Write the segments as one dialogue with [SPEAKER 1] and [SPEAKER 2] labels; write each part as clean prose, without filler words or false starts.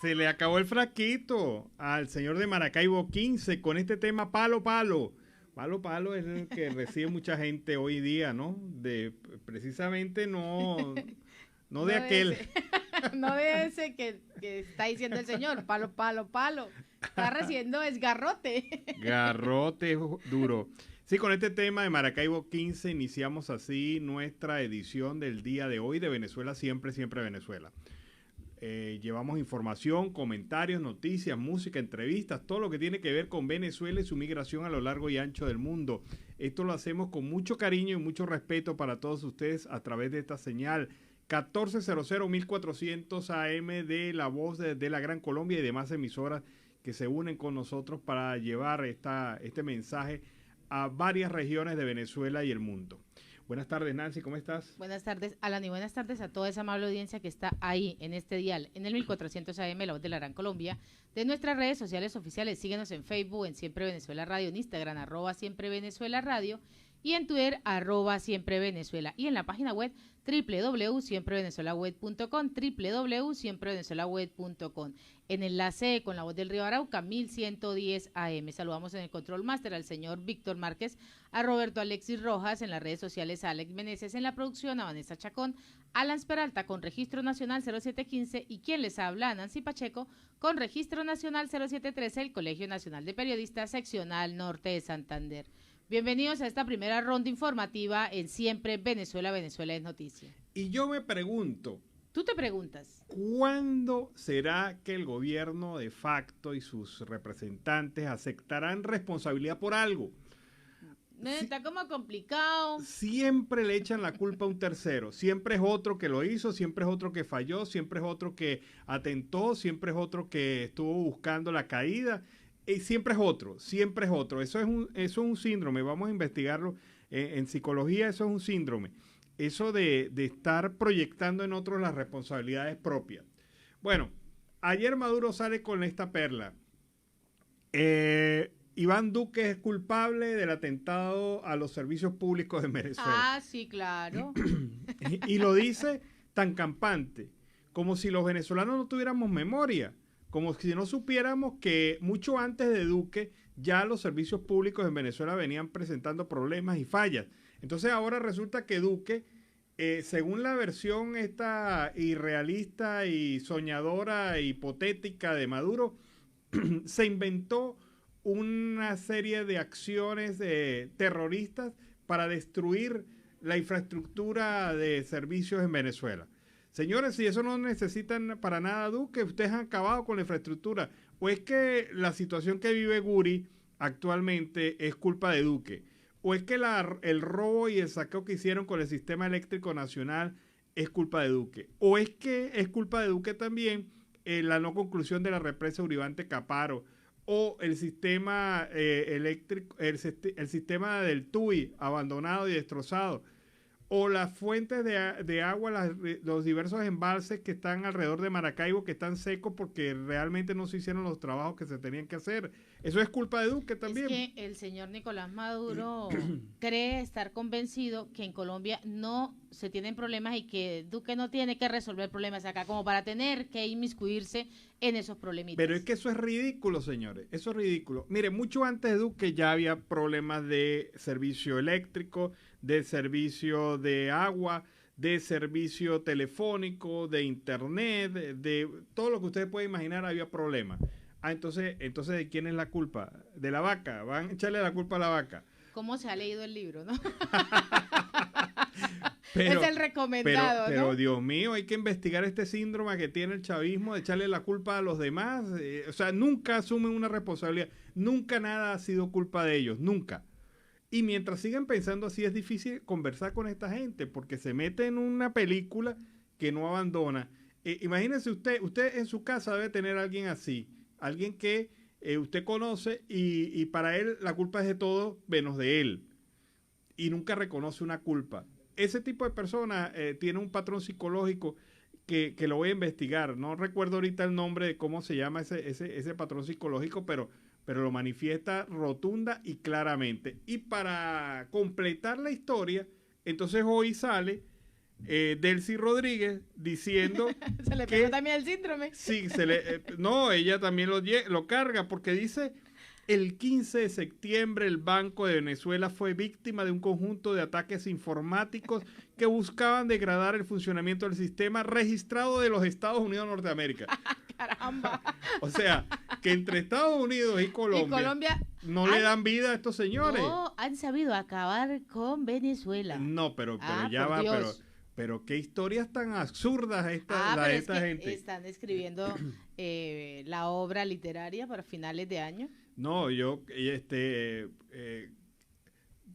[SPEAKER 1] Se le acabó el frasquito al señor de Maracaibo 15 con este tema palo palo. Palo palo es el que recibe mucha gente hoy día, ¿no? De precisamente no de
[SPEAKER 2] No de
[SPEAKER 1] aquel.
[SPEAKER 2] ese, no de ese que está diciendo el señor, palo, palo, palo. Está recibiendo es garrote.
[SPEAKER 1] Garrote duro. Sí, con este tema de Maracaibo 15 iniciamos así nuestra edición del día de hoy de Venezuela Siempre, Siempre Venezuela. Llevamos información, comentarios, noticias, música, entrevistas, todo lo que tiene que ver con Venezuela y su migración a lo largo y ancho del mundo. Esto lo hacemos con mucho cariño y mucho respeto para todos ustedes a través de esta señal 1400 1400 AM de La Voz de la Gran Colombia y demás emisoras que se unen con nosotros para llevar este mensaje a varias regiones de Venezuela y el mundo. Buenas tardes, Nancy, ¿cómo estás?
[SPEAKER 2] Buenas tardes, Alan, y buenas tardes a toda esa amable audiencia que está ahí en este dial, en el 1400 AM, La Voz de la Gran Colombia, de nuestras redes sociales oficiales. Síguenos en Facebook, en Siempre Venezuela Radio, en Instagram, @Siempre Venezuela Radio, y en Twitter, @Siempre Venezuela, y en la página web www.siemprevenezuelaweb.com, www.siemprevenezuelaweb.com. En enlace con La Voz del Río Arauca, 1110 AM. Saludamos en el Control Master al señor Víctor Márquez, a Roberto Alexis Rojas, en las redes sociales a Alex Meneses, en la producción a Vanessa Chacón, Alan Peralta con Registro Nacional 0715 y quien les habla, Nancy Pacheco, con Registro Nacional 0713, el Colegio Nacional de Periodistas Seccional Norte de Santander. Bienvenidos a esta primera ronda informativa en Siempre Venezuela, Venezuela es noticia.
[SPEAKER 1] Y yo me pregunto,
[SPEAKER 2] Tú te preguntas,
[SPEAKER 1] ¿cuándo será que el gobierno de facto y sus representantes aceptarán responsabilidad por algo?
[SPEAKER 2] está como complicado.
[SPEAKER 1] Siempre le echan la culpa a un tercero. Siempre es otro que lo hizo, siempre es otro que falló, siempre es otro que atentó, siempre es otro que estuvo buscando la caída. Siempre es otro, siempre es otro. Eso es un síndrome, vamos a investigarlo. En psicología eso es un síndrome. Eso de estar proyectando en otros las responsabilidades propias. Bueno, ayer Maduro sale con esta perla. Iván Duque es culpable del atentado a los servicios públicos de Venezuela.
[SPEAKER 2] Ah, sí, claro.
[SPEAKER 1] Y lo dice tan campante, como si los venezolanos no tuviéramos memoria, como si no supiéramos que mucho antes de Duque ya los servicios públicos en Venezuela venían presentando problemas y fallas. Entonces ahora resulta que Duque, según la versión esta irrealista y soñadora e hipotética de Maduro, se inventó una serie de acciones terroristas para destruir la infraestructura de servicios en Venezuela. Señores, si eso no necesitan para nada Duque, ustedes han acabado con la infraestructura. ¿O es que la situación que vive Guri actualmente es culpa de Duque? ¿O es que el robo y el saqueo que hicieron con el sistema eléctrico nacional es culpa de Duque? ¿O es que es culpa de Duque también la no conclusión de la represa Uribante Caparo? ¿O el sistema eléctrico, el sistema del TUI abandonado y destrozado? ¿O las fuentes de agua, los diversos embalses que están alrededor de Maracaibo que están secos porque realmente no se hicieron los trabajos que se tenían que hacer? Eso es culpa de Duque también.
[SPEAKER 2] Es que el señor Nicolás Maduro cree estar convencido que en Colombia no se tienen problemas y que Duque no tiene que resolver problemas acá como para tener que inmiscuirse en esos problemitas.
[SPEAKER 1] Pero es que eso es ridículo, señores. Eso es ridículo. Mire, mucho antes de Duque ya había problemas de servicio eléctrico, de servicio de agua, de servicio telefónico, de internet, de todo lo que ustedes pueden imaginar había problemas. Entonces, ¿de quién es la culpa? De la vaca. Van a echarle la culpa a la vaca.
[SPEAKER 2] ¿Cómo se ha leído el libro, no?
[SPEAKER 1] Pero,
[SPEAKER 2] es el recomendado,
[SPEAKER 1] pero
[SPEAKER 2] ¿no?
[SPEAKER 1] Dios mío, hay que investigar este síndrome que tiene el chavismo de echarle la culpa a los demás. O sea, nunca asumen una responsabilidad. Nunca nada ha sido culpa de ellos, nunca. Y mientras sigan pensando así, es difícil conversar con esta gente porque se mete en una película que no abandona. Imagínese usted en su casa debe tener a alguien así, alguien que usted conoce y para él la culpa es de todo menos de él. Y nunca reconoce una culpa. Ese tipo de persona tiene un patrón psicológico que lo voy a investigar. No recuerdo ahorita el nombre de cómo se llama ese patrón psicológico, pero lo manifiesta rotunda y claramente. Y para completar la historia, entonces hoy sale Delcy Rodríguez diciendo
[SPEAKER 2] se le pegó también el síndrome.
[SPEAKER 1] Sí, no, ella también lo carga porque dice: el 15 de septiembre el Banco de Venezuela fue víctima de un conjunto de ataques informáticos que buscaban degradar el funcionamiento del sistema registrado de los Estados Unidos de Norteamérica.
[SPEAKER 2] ¡Caramba!
[SPEAKER 1] O sea, que entre Estados Unidos y Colombia no le dan vida a estos señores.
[SPEAKER 2] No, han sabido acabar con Venezuela.
[SPEAKER 1] No, pero ya va, pero qué historias tan absurdas esta gente.
[SPEAKER 2] Están escribiendo la obra literaria para finales de año.
[SPEAKER 1] No,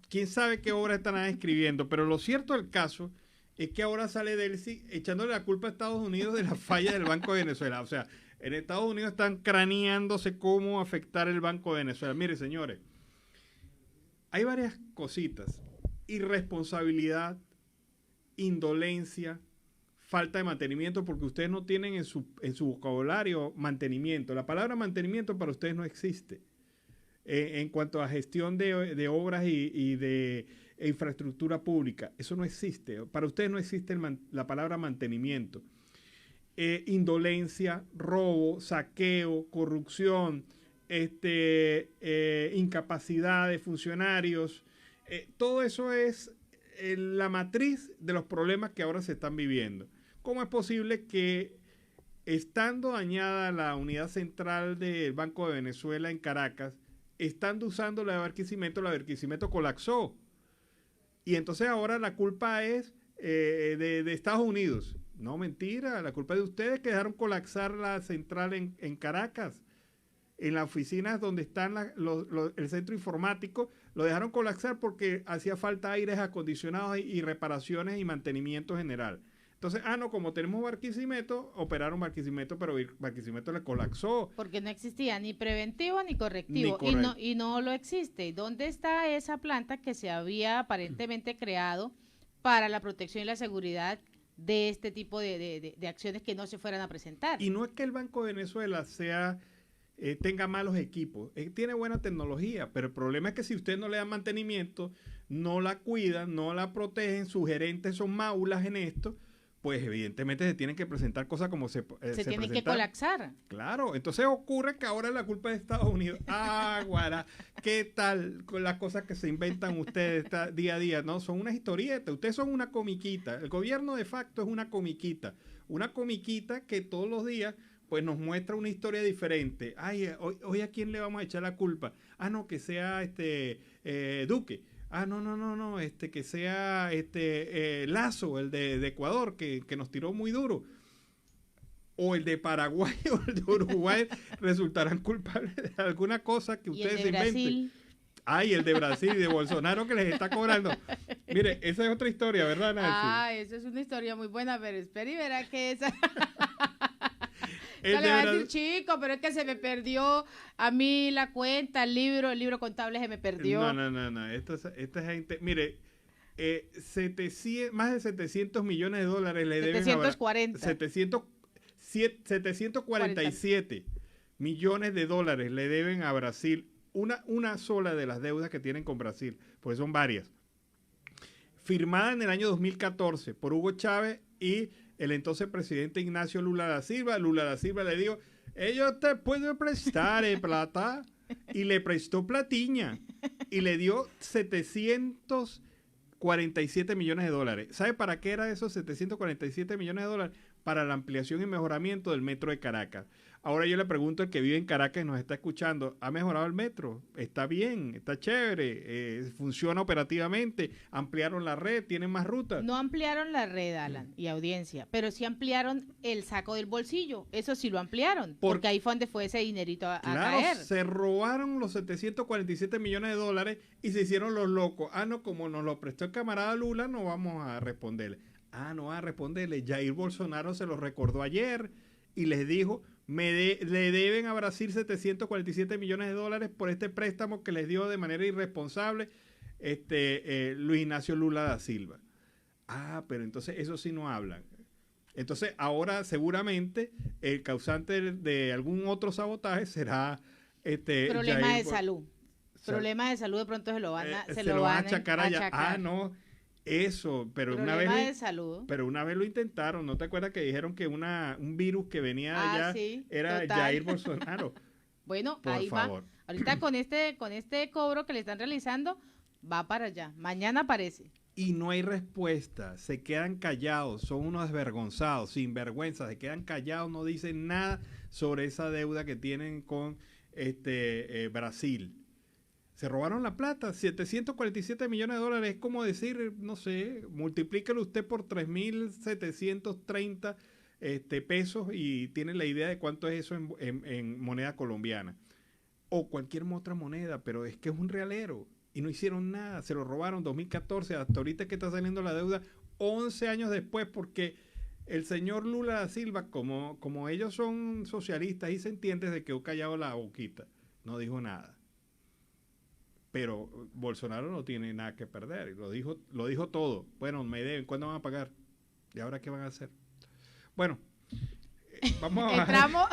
[SPEAKER 1] quién sabe qué obra están escribiendo, pero lo cierto del caso es que ahora sale Delcy echándole la culpa a Estados Unidos de la falla del Banco de Venezuela. O sea, en Estados Unidos están craneándose cómo afectar el Banco de Venezuela. Mire, señores, hay varias cositas: irresponsabilidad, indolencia, falta de mantenimiento, porque ustedes no tienen en su vocabulario mantenimiento. La palabra mantenimiento para ustedes no existe. En cuanto a gestión de obras y de infraestructura pública, eso no existe. Para ustedes no existe la palabra mantenimiento. Indolencia, robo, saqueo, corrupción, incapacidad de funcionarios, todo eso es la matriz de los problemas que ahora se están viviendo. ¿Cómo es posible que, estando dañada la unidad central del Banco de Venezuela en Caracas, estando usando la de Barquisimeto colapsó? Y entonces ahora la culpa es de Estados Unidos. No, mentira, la culpa es de ustedes que dejaron colapsar la central en Caracas. En las oficinas donde están el centro informático, lo dejaron colapsar porque hacía falta aires acondicionados y reparaciones y mantenimiento general. Entonces, como tenemos Barquisimeto, operaron Barquisimeto, pero Barquisimeto le colapsó.
[SPEAKER 2] Porque no existía ni preventivo ni correctivo. Y no lo existe. ¿Dónde está esa planta que se había aparentemente creado para la protección y la seguridad de este tipo de acciones que no se fueran a presentar?
[SPEAKER 1] Y no es que el Banco de Venezuela tenga malos equipos, tiene buena tecnología, pero el problema es que si usted no le da mantenimiento, no la cuidan, no la protegen, sus gerentes son maulas en esto, pues evidentemente se tienen que presentar cosas como se
[SPEAKER 2] tienen que colapsar.
[SPEAKER 1] Claro, entonces ocurre que ahora la culpa es de Estados Unidos. Guara, ¿qué tal con las cosas que se inventan ustedes día a día? No, son unas historietas, ustedes son una comiquita. El gobierno de facto es una comiquita que todos los días pues nos muestra una historia diferente. Hoy ¿a quién le vamos a echar la culpa? No, que sea Duque. No, que sea Lazo, el de Ecuador, que nos tiró muy duro. O el de Paraguay o el de Uruguay resultarán culpables de alguna cosa que ustedes inventen. El de Brasil, de Bolsonaro, que les está cobrando. Mire, esa es otra historia, ¿verdad, Nancy?
[SPEAKER 2] Esa es una historia muy buena, pero espera y verá que esa... No le va a decir, chico, pero es que se me perdió a mí la cuenta, el libro contable se me perdió.
[SPEAKER 1] No. Esta gente, mire, más de 700 millones de dólares le deben 747 millones de dólares le deben a Brasil. Una sola de las deudas que tienen con Brasil, porque son varias. Firmada en el año 2014 por Hugo Chávez y el entonces presidente Ignacio Lula da Silva. Lula da Silva le dijo: yo te puedo prestar plata, y le prestó platiña y le dio 747 millones de dólares. ¿Sabe para qué era esos 747 millones de dólares? Para la ampliación y mejoramiento del metro de Caracas. Ahora yo le pregunto al que vive en Caracas y nos está escuchando: ¿ha mejorado el metro? ¿Está bien? ¿Está chévere? ¿Funciona operativamente? ¿Ampliaron la red? ¿Tienen más rutas?
[SPEAKER 2] No ampliaron la red, Alan, y audiencia, pero sí ampliaron el saco del bolsillo. Eso sí lo ampliaron, porque ahí fue donde fue ese dinerito a caer.
[SPEAKER 1] Se robaron los 747 millones de dólares y se hicieron los locos. Como nos lo prestó el camarada Lula, no vamos a responderle. No va a responderle. Jair Bolsonaro se lo recordó ayer y les dijo: le deben a Brasil 747 millones de dólares por este préstamo que les dio de manera irresponsable Luis Ignacio Lula da Silva. Pero entonces eso sí no hablan. Entonces ahora seguramente el causante de algún otro sabotaje será
[SPEAKER 2] problema de salud. Problema de salud de pronto se lo van a achacar
[SPEAKER 1] allá. No. Eso,
[SPEAKER 2] Problema de salud.
[SPEAKER 1] pero una vez lo intentaron. ¿No te acuerdas que dijeron que un virus que venía de allá
[SPEAKER 2] sí,
[SPEAKER 1] era
[SPEAKER 2] total.
[SPEAKER 1] Jair Bolsonaro?
[SPEAKER 2] Bueno,
[SPEAKER 1] Por
[SPEAKER 2] ahí
[SPEAKER 1] favor.
[SPEAKER 2] va. Ahorita con este cobro que le están realizando, va para allá. Mañana aparece.
[SPEAKER 1] Y no hay respuesta, se quedan callados, son unos desvergonzados, sin vergüenza, se quedan callados, no dicen nada sobre esa deuda que tienen con Brasil. Se robaron la plata, 747 millones de dólares, es como decir, no sé, multiplíquelo usted por 3.730 pesos y tiene la idea de cuánto es eso en moneda colombiana. O cualquier otra moneda, pero es que es un realero. Y no hicieron nada, se lo robaron 2014, hasta ahorita que está saliendo la deuda 11 años después, porque el señor Lula da Silva, como ellos son socialistas y se entiende, se quedó callado la boquita, no dijo nada. Pero Bolsonaro no tiene nada que perder, lo dijo todo. Bueno, me deben, ¿cuándo van a pagar? ¿Y ahora qué van a hacer? Bueno, vamos a bajar.
[SPEAKER 2] Entramos.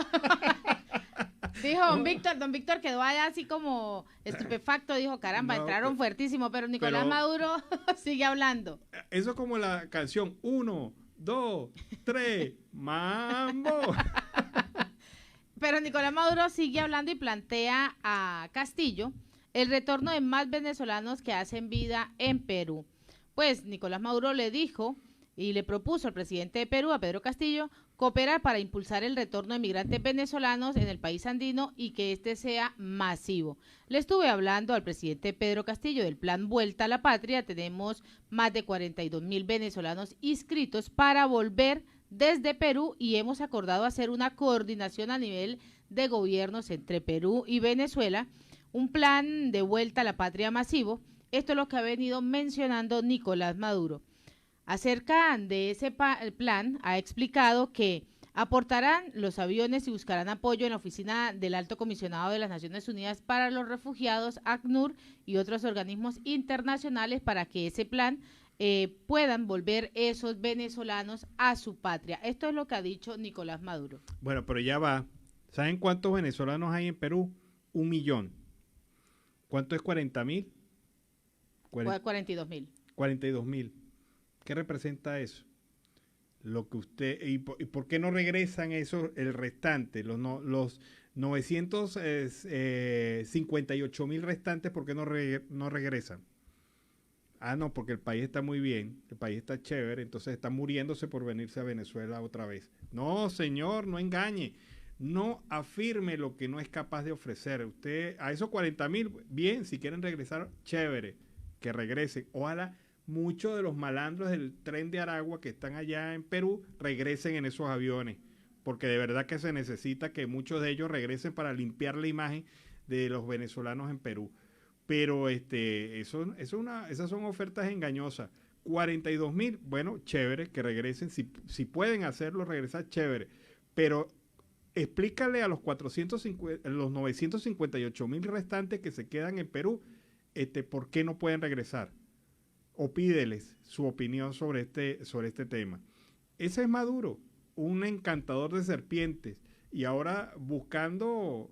[SPEAKER 2] Dijo don Víctor quedó allá así como estupefacto, dijo, caramba, entraron fuertísimo, pero Nicolás Maduro sigue hablando.
[SPEAKER 1] Eso es como la canción 1, 2, 3, mambo.
[SPEAKER 2] Pero Nicolás Maduro sigue hablando y plantea a Castillo el retorno de más venezolanos que hacen vida en Perú. Pues Nicolás Maduro le dijo y le propuso al presidente de Perú, a Pedro Castillo, cooperar para impulsar el retorno de migrantes venezolanos en el país andino y que este sea masivo. Le estuve hablando al presidente Pedro Castillo del plan Vuelta a la Patria. Tenemos más de 42.000 venezolanos inscritos para volver desde Perú y hemos acordado hacer una coordinación a nivel de gobiernos entre Perú y Venezuela, un plan de Vuelta a la Patria masivo. Esto es lo que ha venido mencionando Nicolás Maduro. Acerca de ese plan, ha explicado que aportarán los aviones y buscarán apoyo en la oficina del Alto Comisionado de las Naciones Unidas para los Refugiados, ACNUR, y otros organismos internacionales para que ese plan puedan volver esos venezolanos a su patria. Esto es lo que ha dicho Nicolás Maduro.
[SPEAKER 1] Bueno, pero ya va. ¿Saben cuántos venezolanos hay en Perú? 1 millón. ¿Cuánto es 40.000?
[SPEAKER 2] 42.000.
[SPEAKER 1] 42.000. ¿Qué representa eso? Lo que usted y por qué no regresan eso el restante, los 958.000 restantes, ¿por qué no regresan? Ah, no, porque el país está muy bien, el país está chévere, entonces está muriéndose por venirse a Venezuela otra vez. No, señor, no engañe, no afirme lo que no es capaz de ofrecer. Usted a esos 40.000, bien, si quieren regresar, chévere, que regresen. Ojalá muchos de los malandros del tren de Aragua que están allá en Perú regresen en esos aviones, porque de verdad que se necesita que muchos de ellos regresen para limpiar la imagen de los venezolanos en Perú. Pero esas son ofertas engañosas. 42.000, bueno, chévere, que regresen, si pueden hacerlo, regresar, chévere, pero explícale a los 958.000 restantes que se quedan en Perú, ¿por qué no pueden regresar? O pídeles su opinión sobre este tema. Ese es Maduro, un encantador de serpientes, y ahora buscando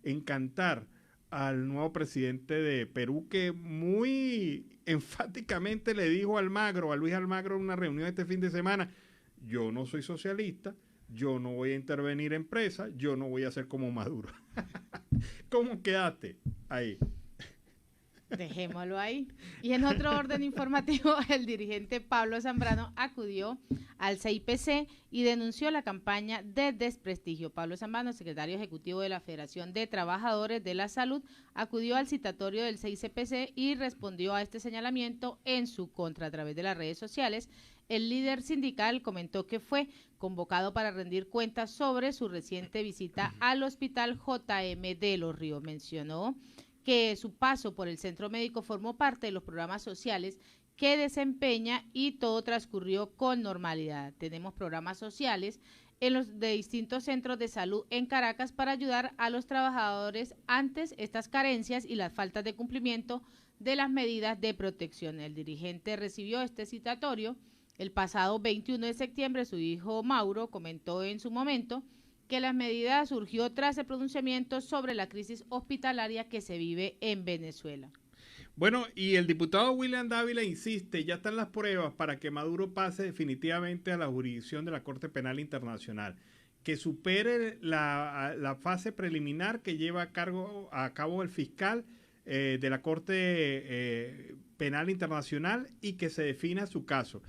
[SPEAKER 1] encantar al nuevo presidente de Perú, que muy enfáticamente le dijo a Luis Almagro en una reunión este fin de semana: yo no soy socialista, yo no voy a intervenir en empresas, yo no voy a ser como Maduro. ¿Cómo quedaste ahí?
[SPEAKER 2] Dejémoslo ahí. Y en otro orden informativo, el dirigente Pablo Zambrano acudió al CIPC y denunció la campaña de desprestigio. Pablo Zambrano, secretario ejecutivo de la Federación de Trabajadores de la Salud, acudió al citatorio del CIPC y respondió a este señalamiento en su contra a través de las redes sociales. El líder sindical comentó que fue convocado para rendir cuentas sobre su reciente visita al Hospital JM de Los Ríos. Mencionó que su paso por el centro médico formó parte de los programas sociales que desempeña y todo transcurrió con normalidad. Tenemos programas sociales en los de distintos centros de salud en Caracas para ayudar a los trabajadores ante estas carencias y las faltas de cumplimiento de las medidas de protección. El dirigente recibió este citatorio el pasado 21 de septiembre. Su hijo Mauro comentó en su momento que la medida surgió tras el pronunciamiento sobre la crisis hospitalaria que se vive en Venezuela.
[SPEAKER 1] Bueno, y el diputado William Dávila insiste, ya están las pruebas para que Maduro pase definitivamente a la jurisdicción de la Corte Penal Internacional, que supere la fase preliminar que lleva a cabo el fiscal de la Corte Penal Internacional y que se defina su caso.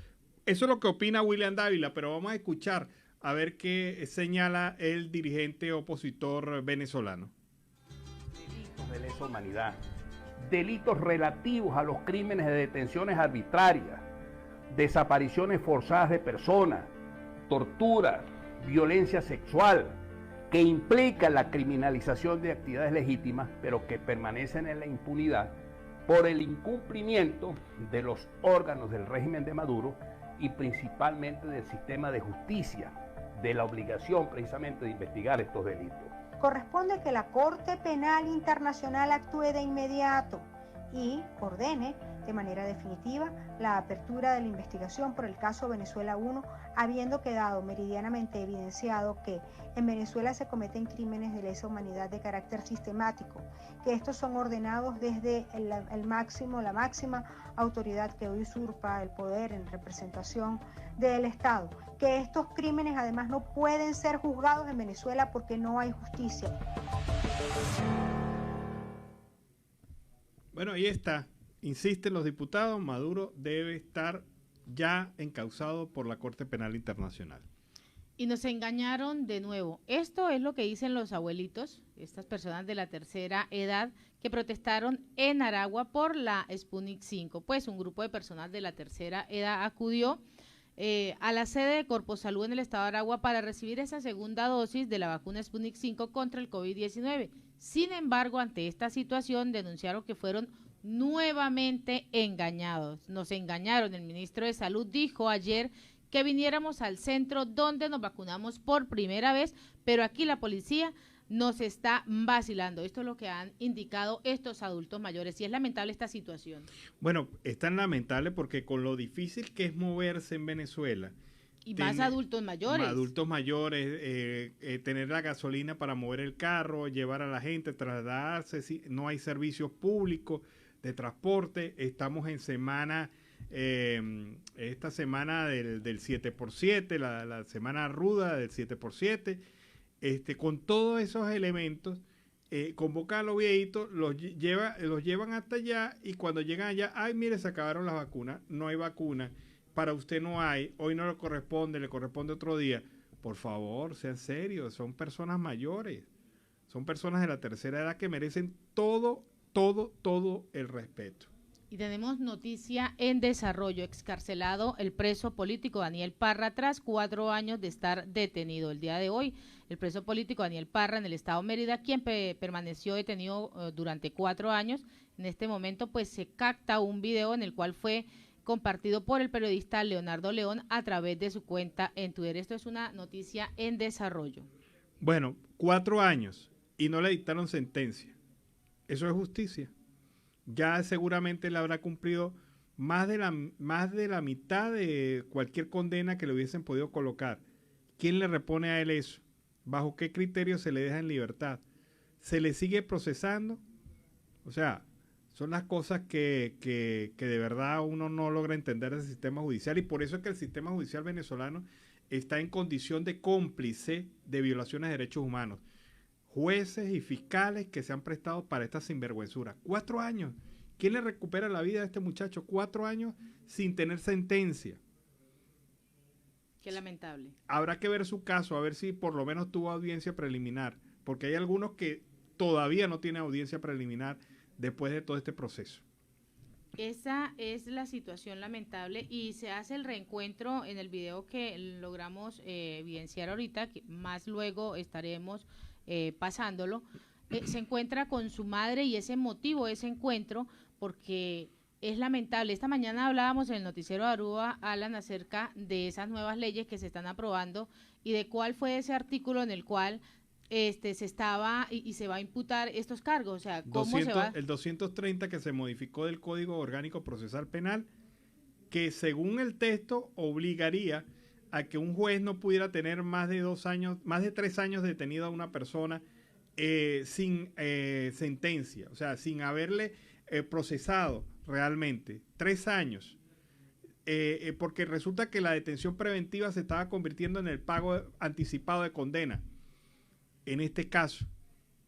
[SPEAKER 1] Eso es lo que opina William Dávila, pero vamos a escuchar a ver qué señala el dirigente opositor venezolano.
[SPEAKER 3] Delitos de lesa humanidad, delitos relativos a los crímenes de detenciones arbitrarias, desapariciones forzadas de personas, tortura, violencia sexual, que implican la criminalización de actividades legítimas, pero que permanecen en la impunidad por el incumplimiento de los órganos del régimen de Maduro y principalmente del sistema de justicia, de la obligación precisamente de investigar estos delitos.
[SPEAKER 4] Corresponde que la Corte Penal Internacional actúe de inmediato y ordene de manera definitiva la apertura de la investigación por el caso Venezuela 1, habiendo quedado meridianamente evidenciado que en Venezuela se cometen crímenes de lesa humanidad de carácter sistemático, que estos son ordenados desde la máxima autoridad que hoy usurpa el poder en representación del Estado, que estos crímenes además no pueden ser juzgados en Venezuela porque no hay justicia.
[SPEAKER 1] Bueno, ahí está. Insisten los diputados, Maduro debe estar ya encausado por la Corte Penal Internacional.
[SPEAKER 2] Y nos engañaron de nuevo. Esto es lo que dicen los abuelitos, estas personas de la tercera edad que protestaron en Aragua por la Sputnik 5. Pues un grupo de personas de la tercera edad acudió a la sede de Corposalud en el estado de Aragua para recibir esa segunda dosis de la vacuna Sputnik 5 contra el COVID-19. Sin embargo, ante esta situación denunciaron que fueron nuevamente engañados. Nos engañaron. El ministro de Salud dijo ayer que viniéramos al centro donde nos vacunamos por primera vez, pero aquí la policía nos está vacilando. Esto es lo que han indicado estos adultos mayores y es lamentable esta situación.
[SPEAKER 1] Bueno, es tan lamentable porque con lo difícil que es moverse en Venezuela,
[SPEAKER 2] y más adultos mayores.
[SPEAKER 1] Adultos mayores, tener la gasolina para mover el carro, llevar a la gente, trasladarse, no hay servicios públicos de transporte. Estamos en semana, esta semana del 7x7, la semana ruda del 7x7. Con todos esos elementos, convocan a los viejitos, los llevan hasta allá y cuando llegan allá, ay, mire, se acabaron las vacunas, no hay vacuna. Para usted no hay, hoy no le corresponde otro día. Por favor, sean serios, son personas mayores, son personas de la tercera edad que merecen todo el respeto.
[SPEAKER 2] Y tenemos noticia en desarrollo. Excarcelado el preso político Daniel Parra tras 4 años de estar detenido. El día de hoy, el preso político Daniel Parra en el estado Mérida, quien permaneció detenido durante 4 años, en este momento pues se capta un video en el cual fue compartido por el periodista Leonardo León a través de su cuenta en Twitter. Esto es una noticia en desarrollo.
[SPEAKER 1] Bueno, 4 años y no le dictaron sentencia. Eso es justicia. Ya seguramente le habrá cumplido más de la mitad de cualquier condena que le hubiesen podido colocar. ¿Quién le repone a él eso? ¿Bajo qué criterio se le deja en libertad? ¿Se le sigue procesando? O sea, son las cosas que de verdad uno no logra entender del sistema judicial y por eso es que el sistema judicial venezolano está en condición de cómplice de violaciones de derechos humanos. Jueces y fiscales que se han prestado para esta sinvergüenzura. 4 años. ¿Quién le recupera la vida a este muchacho? 4 años sin tener sentencia.
[SPEAKER 2] Qué lamentable.
[SPEAKER 1] Habrá que ver su caso, a ver si por lo menos tuvo audiencia preliminar, porque hay algunos que todavía no tienen audiencia preliminar después de todo este proceso.
[SPEAKER 2] Esa es la situación lamentable y se hace el reencuentro en el video que logramos evidenciar ahorita, que más luego estaremos pasándolo. Se encuentra con su madre y es emotivo ese encuentro porque es lamentable. Esta mañana hablábamos en el noticiero de Aruba, Alan, acerca de esas nuevas leyes que se están aprobando y de cuál fue ese artículo en el cual se estaba y se va a imputar estos cargos. O sea, ¿cómo se va?
[SPEAKER 1] El 230 que se modificó del Código Orgánico Procesal Penal, que según el texto obligaría a que un juez no pudiera tener más de 3 años detenido a una persona sin sentencia, o sea, sin haberle procesado realmente. 3 años. Porque resulta que la detención preventiva se estaba convirtiendo en el pago anticipado de condena. En este caso,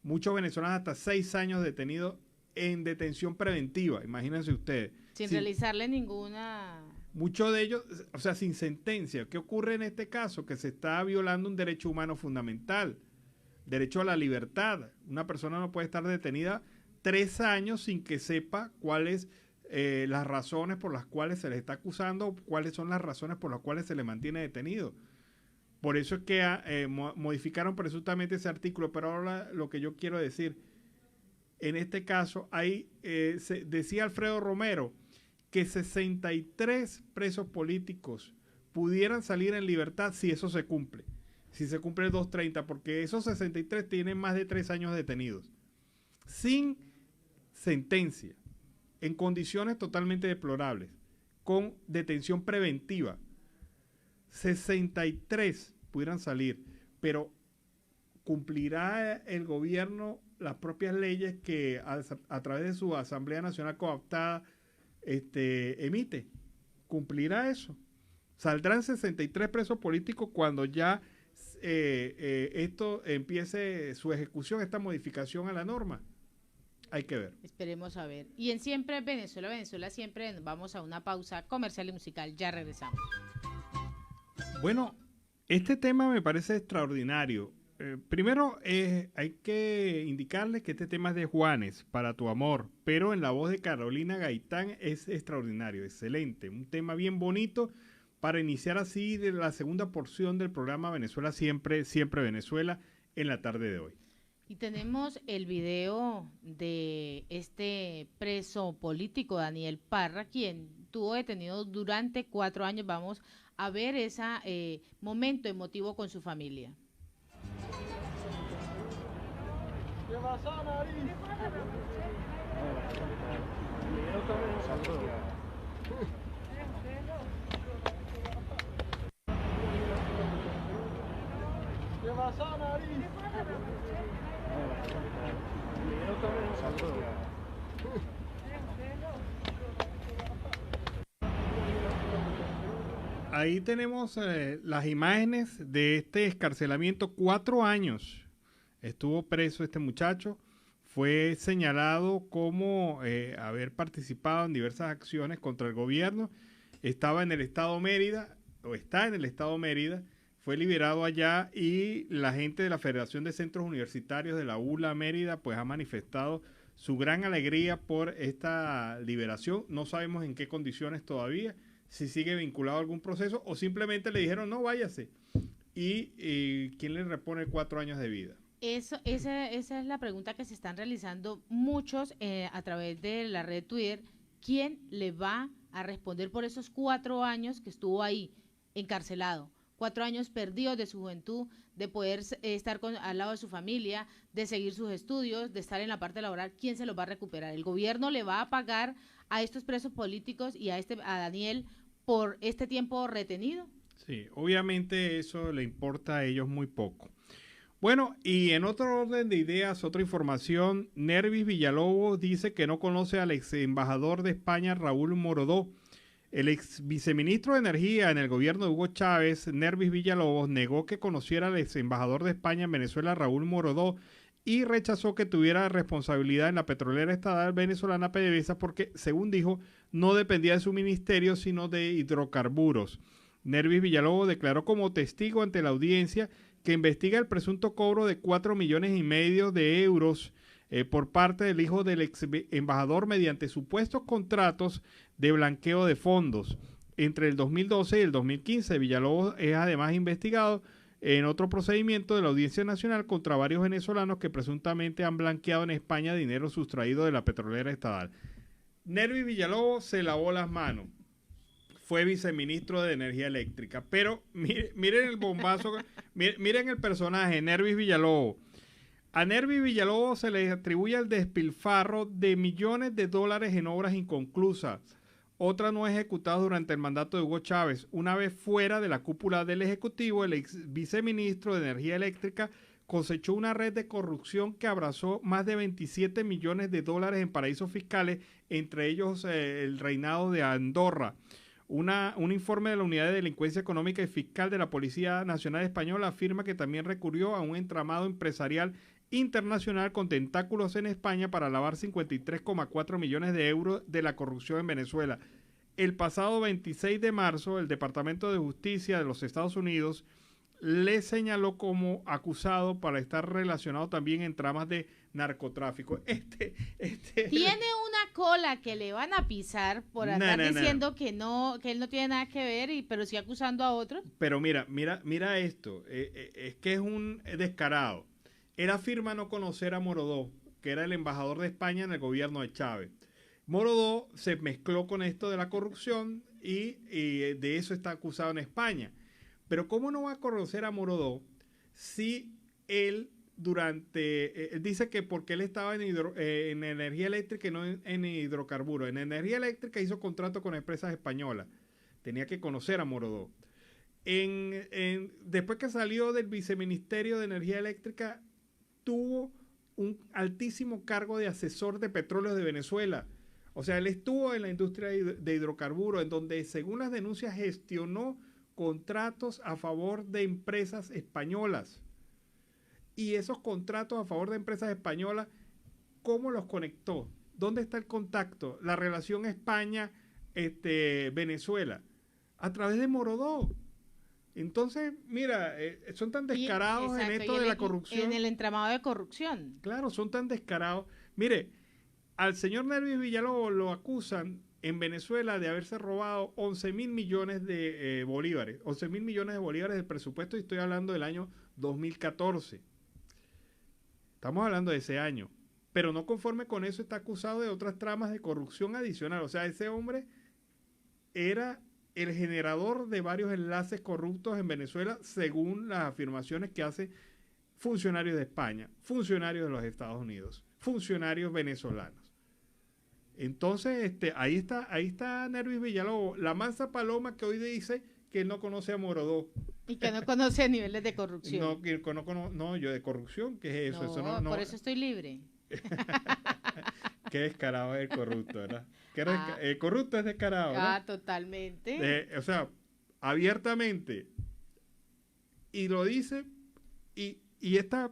[SPEAKER 1] muchos venezolanos hasta 6 años detenidos en detención preventiva, imagínense ustedes.
[SPEAKER 2] Sin realizarle ninguna...
[SPEAKER 1] Muchos de ellos, o sea, sin sentencia. ¿Qué ocurre en este caso? Que se está violando un derecho humano fundamental, derecho a la libertad. Una persona no puede estar detenida 3 años sin que sepa cuáles las razones por las cuales se le está acusando, o cuáles son las razones por las cuales se le mantiene detenido. Por eso es que modificaron presuntamente ese artículo, pero ahora lo que yo quiero decir, en este caso, decía Alfredo Romero que 63 presos políticos pudieran salir en libertad si eso se cumple, si se cumple el 230, porque esos 63 tienen más de 3 años detenidos, sin sentencia, en condiciones totalmente deplorables, con detención preventiva. 63 pudieran salir, pero ¿cumplirá el gobierno las propias leyes que a través de su Asamblea Nacional cooptada emite? ¿Cumplirá eso? ¿Saldrán 63 presos políticos cuando ya esto empiece su ejecución, esta modificación a la norma? Hay que ver.
[SPEAKER 2] Esperemos a ver. Y en Siempre Venezuela, Venezuela Siempre, vamos a una pausa comercial y musical. Ya regresamos.
[SPEAKER 1] Bueno, este tema me parece extraordinario. Primero, hay que indicarles que este tema es de Juanes, Para tu amor, pero en la voz de Carolina Gaitán es extraordinario, excelente. Un tema bien bonito para iniciar así de la segunda porción del programa Venezuela Siempre, Siempre Venezuela, en la tarde de hoy.
[SPEAKER 2] Y tenemos el video de este preso político, Daniel Parra, quien estuvo detenido durante 4 años. Vamos a ver ese momento emotivo con su familia.
[SPEAKER 5] ¿Qué pasa, nariz? ¿Qué pasa, nariz?
[SPEAKER 1] Ahí tenemos las imágenes de este excarcelamiento. 4 años estuvo preso este muchacho. Fue señalado como haber participado en diversas acciones contra el gobierno. Estaba en el estado Mérida, o está en el estado Mérida. Fue liberado allá y la gente de la Federación de Centros Universitarios de la ULA Mérida pues ha manifestado su gran alegría por esta liberación. No sabemos en qué condiciones todavía, si sigue vinculado a algún proceso o simplemente le dijeron no, váyase. ¿Y quién le repone 4 años de vida?
[SPEAKER 2] Esa es la pregunta que se están realizando muchos a través de la red Twitter. ¿Quién le va a responder por esos 4 años que estuvo ahí encarcelado? 4 años perdidos de su juventud, de poder estar al lado de su familia, de seguir sus estudios, de estar en la parte laboral. ¿Quién se los va a recuperar? ¿El gobierno le va a pagar a estos presos políticos y a Daniel por este tiempo retenido?
[SPEAKER 1] Sí, obviamente eso le importa a ellos muy poco. Bueno, y en otro orden de ideas, otra información, Nervis Villalobos dice que no conoce al ex embajador de España, Raúl Morodó. El ex viceministro de Energía en el gobierno de Hugo Chávez, Nervis Villalobos, negó que conociera al ex embajador de España en Venezuela, Raúl Morodó, y rechazó que tuviera responsabilidad en la petrolera estatal venezolana PDVSA porque, según dijo, no dependía de su ministerio, sino de hidrocarburos. Nervis Villalobos declaró como testigo ante la audiencia que investiga el presunto cobro de 4,5 millones de euros por parte del hijo del ex embajador mediante supuestos contratos de blanqueo de fondos. Entre el 2012 y el 2015, Villalobos es además investigado en otro procedimiento de la Audiencia Nacional contra varios venezolanos que presuntamente han blanqueado en España dinero sustraído de la petrolera estatal. Nervis Villalobos se lavó las manos. Fue viceministro de Energía Eléctrica. Pero miren el bombazo, miren el personaje, Nervis Villalobos. A Nervis Villalobos se le atribuye el despilfarro de millones de dólares en obras inconclusas, otras no ejecutadas durante el mandato de Hugo Chávez. Una vez fuera de la cúpula del Ejecutivo, el ex viceministro de Energía Eléctrica cosechó una red de corrupción que abrazó más de 27 millones de dólares en paraísos fiscales, entre ellos el reinado de Andorra. Un informe de la Unidad de Delincuencia Económica y Fiscal de la Policía Nacional Española afirma que también recurrió a un entramado empresarial internacional con tentáculos en España para lavar 53,4 millones de euros de la corrupción en Venezuela. El pasado 26 de marzo, el Departamento de Justicia de los Estados Unidos le señaló como acusado para estar relacionado también en tramas de narcotráfico.
[SPEAKER 2] Tiene una cola que le van a pisar por andar diciendo que él no tiene nada que ver, pero sí acusando a otros.
[SPEAKER 1] Pero mira esto, es que es un descarado. Él afirma no conocer a Morodó, que era el embajador de España en el gobierno de Chávez. Morodó se mezcló con esto de la corrupción y de eso está acusado en España. Pero ¿cómo no va a conocer a Morodó si él él dice que porque él estaba en energía eléctrica y no en hidrocarburos? En energía eléctrica hizo contrato con empresas españolas. Tenía que conocer a Morodó. Después que salió del viceministerio de energía eléctrica, tuvo un altísimo cargo de asesor de petróleos de Venezuela. O sea, él estuvo en la industria de hidrocarburos, en donde, según las denuncias, gestionó contratos a favor de empresas españolas. Y esos contratos a favor de empresas españolas, ¿cómo los conectó? ¿Dónde está el contacto? La relación España-Venezuela. A través de Morodó. Entonces, mira, son tan descarados en esto de la corrupción.
[SPEAKER 2] En el entramado de corrupción.
[SPEAKER 1] Claro, son tan descarados. Mire, al señor Nervis Villalobos lo acusan en Venezuela de haberse robado 11.000 millones de bolívares. 11.000 millones de bolívares del presupuesto, y estoy hablando del año 2014. Estamos hablando de ese año. Pero no conforme con eso, está acusado de otras tramas de corrupción adicional. O sea, ese hombre era el generador de varios enlaces corruptos en Venezuela, según las afirmaciones que hacen funcionarios de España, funcionarios de los Estados Unidos, funcionarios venezolanos. Entonces, ahí está Nervis Villalobos, la mansa paloma que hoy dice que no conoce a Morodó.
[SPEAKER 2] Y que no conoce niveles de corrupción.
[SPEAKER 1] No, yo de corrupción, ¿qué es eso?
[SPEAKER 2] No,
[SPEAKER 1] eso no,
[SPEAKER 2] por eso estoy libre.
[SPEAKER 1] Qué descarado es el corrupto, ¿verdad? El corrupto es descarado, ¿verdad?
[SPEAKER 2] Ah, totalmente.
[SPEAKER 1] O sea, abiertamente. Y lo dice, y esta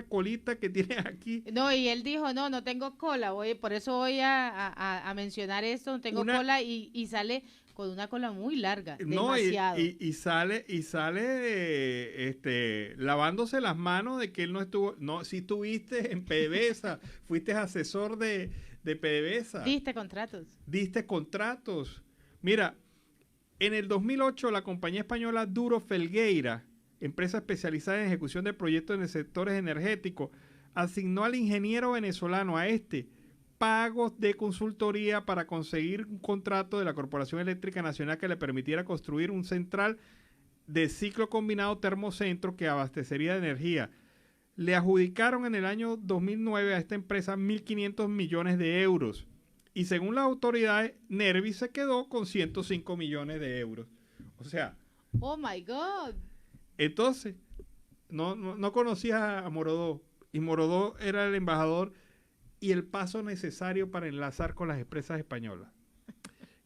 [SPEAKER 1] colita que tiene aquí.
[SPEAKER 2] No, y él dijo, no tengo cola, por eso voy a mencionar esto, no tengo cola, y sale con una cola muy larga, demasiado.
[SPEAKER 1] Y sale lavándose las manos de que él no estuvo, no, si estuviste en PDVSA, fuiste asesor de PDVSA. Diste contratos. Mira, en el 2008 la compañía española Duro Felgueira, empresa especializada en ejecución de proyectos en el sector energético, asignó al ingeniero venezolano pagos de consultoría para conseguir un contrato de la Corporación Eléctrica Nacional que le permitiera construir un central de ciclo combinado termocentro que abastecería de energía. Le adjudicaron en el año 2009 a esta empresa 1.500 millones de euros. Y según las autoridades, Nervis se quedó con 105 millones de euros. O sea...
[SPEAKER 2] ¡Oh, my God!
[SPEAKER 1] Entonces, no conocía a Morodó. Y Morodó era el embajador y el paso necesario para enlazar con las empresas españolas.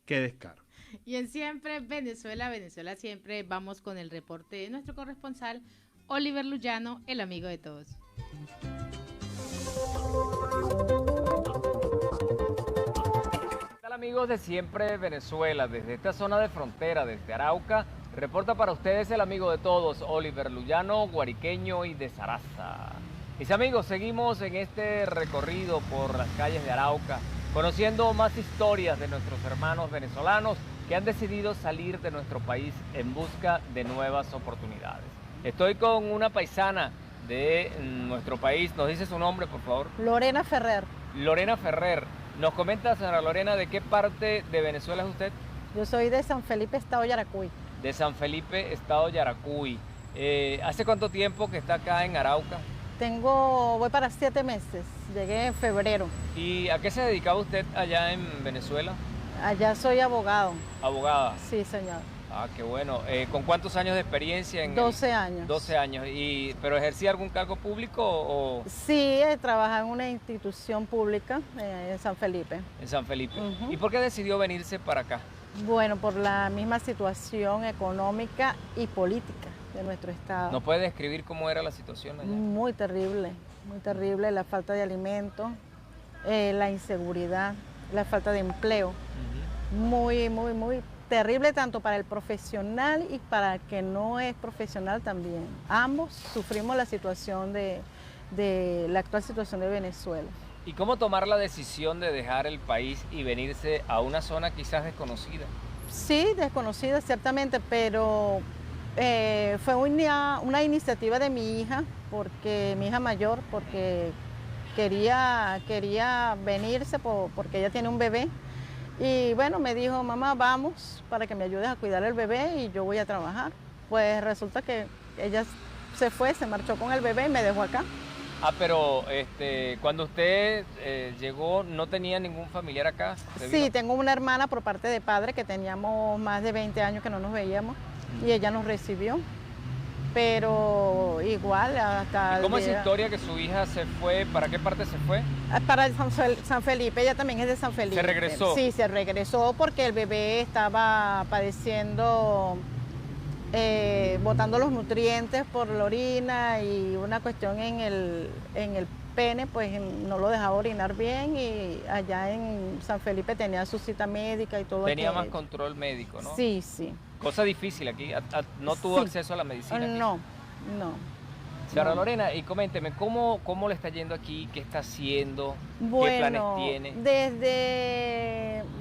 [SPEAKER 1] ¡Qué descaro!
[SPEAKER 2] Y en Siempre Venezuela siempre vamos con el reporte de nuestro corresponsal, Oliver Luyano, el amigo de todos.
[SPEAKER 6] ¿Qué tal, amigos de Siempre Venezuela? Desde esta zona de frontera, desde Arauca, reporta para ustedes el amigo de todos, Oliver Luyano, guariqueño y de Saraza. Mis amigos, seguimos en este recorrido por las calles de Arauca, conociendo más historias de nuestros hermanos venezolanos que han decidido salir de nuestro país en busca de nuevas oportunidades. Estoy con una paisana de nuestro país. ¿Nos dice su nombre, por favor?
[SPEAKER 7] Lorena Ferrer.
[SPEAKER 6] Lorena Ferrer. ¿Nos comenta, señora Lorena, de qué parte de Venezuela es usted?
[SPEAKER 7] Yo soy de San Felipe, Estado Yaracuy.
[SPEAKER 6] De San Felipe, Estado Yaracuy. ¿Hace cuánto tiempo que está acá en Arauca?
[SPEAKER 7] Voy para 7 meses, llegué en febrero.
[SPEAKER 6] ¿Y a qué se dedicaba usted allá en Venezuela?
[SPEAKER 7] Allá soy abogado.
[SPEAKER 6] ¿Abogada?
[SPEAKER 7] Sí, señor.
[SPEAKER 6] Ah, qué bueno. ¿Con cuántos años de experiencia?
[SPEAKER 7] 12 años.
[SPEAKER 6] 12 años. ¿Pero ejercía algún cargo público o...?
[SPEAKER 7] Sí, trabajaba en una institución pública en San Felipe.
[SPEAKER 6] En San Felipe.
[SPEAKER 7] Ujú.
[SPEAKER 6] ¿Y por qué decidió venirse para acá?
[SPEAKER 7] Bueno, por la misma situación económica y política de nuestro estado.
[SPEAKER 6] ¿No puede describir cómo era la situación allá?
[SPEAKER 7] Muy terrible, la falta de alimentos, la inseguridad, la falta de empleo. Muy terrible tanto para el profesional y para el que no es profesional también. Ambos sufrimos la situación de la actual situación de Venezuela.
[SPEAKER 6] ¿Y cómo tomar la decisión de dejar el país y venirse a una zona quizás desconocida?
[SPEAKER 7] Sí, desconocida ciertamente, pero fue una iniciativa de mi hija, porque mi hija mayor, porque quería venirse porque ella tiene un bebé. Y bueno, me dijo, mamá, vamos para que me ayudes a cuidar el bebé y yo voy a trabajar. Pues resulta que ella se marchó con el bebé y me dejó acá.
[SPEAKER 6] Ah, pero cuando usted llegó, ¿no tenía ningún familiar acá?
[SPEAKER 7] Sí, tengo una hermana por parte de padre que teníamos más de 20 años que no nos veíamos y ella nos recibió. Pero igual hasta...
[SPEAKER 6] ¿Y cómo es esa historia que su hija se fue? ¿Para qué parte se fue?
[SPEAKER 7] Para San Felipe, ella también es de San Felipe.
[SPEAKER 6] ¿Se regresó?
[SPEAKER 7] Sí, se regresó porque el bebé estaba padeciendo, botando los nutrientes por la orina y una cuestión en el pene, pues no lo dejaba orinar bien y allá en San Felipe tenía su cita médica y todo.
[SPEAKER 6] Tenía más control médico, ¿no?
[SPEAKER 7] Sí, sí.
[SPEAKER 6] Cosa difícil aquí, no tuvo acceso a la medicina aquí.
[SPEAKER 7] No.
[SPEAKER 6] Señora Lorena, y coménteme, ¿cómo le está yendo aquí? ¿Qué está haciendo? ¿Qué planes tiene?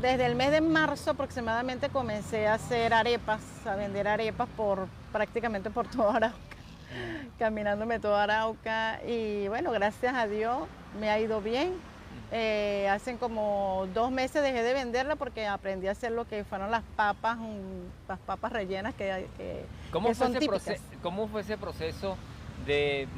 [SPEAKER 7] Desde el mes de marzo aproximadamente comencé a hacer arepas, a vender arepas prácticamente por toda Arauca, caminándome toda Arauca y bueno, gracias a Dios me ha ido bien. Hace como 2 meses dejé de venderla porque aprendí a hacer lo que fueron las papas rellenas
[SPEAKER 6] ¿Cómo
[SPEAKER 7] son típicas.
[SPEAKER 6] ¿Cómo fue ese proceso de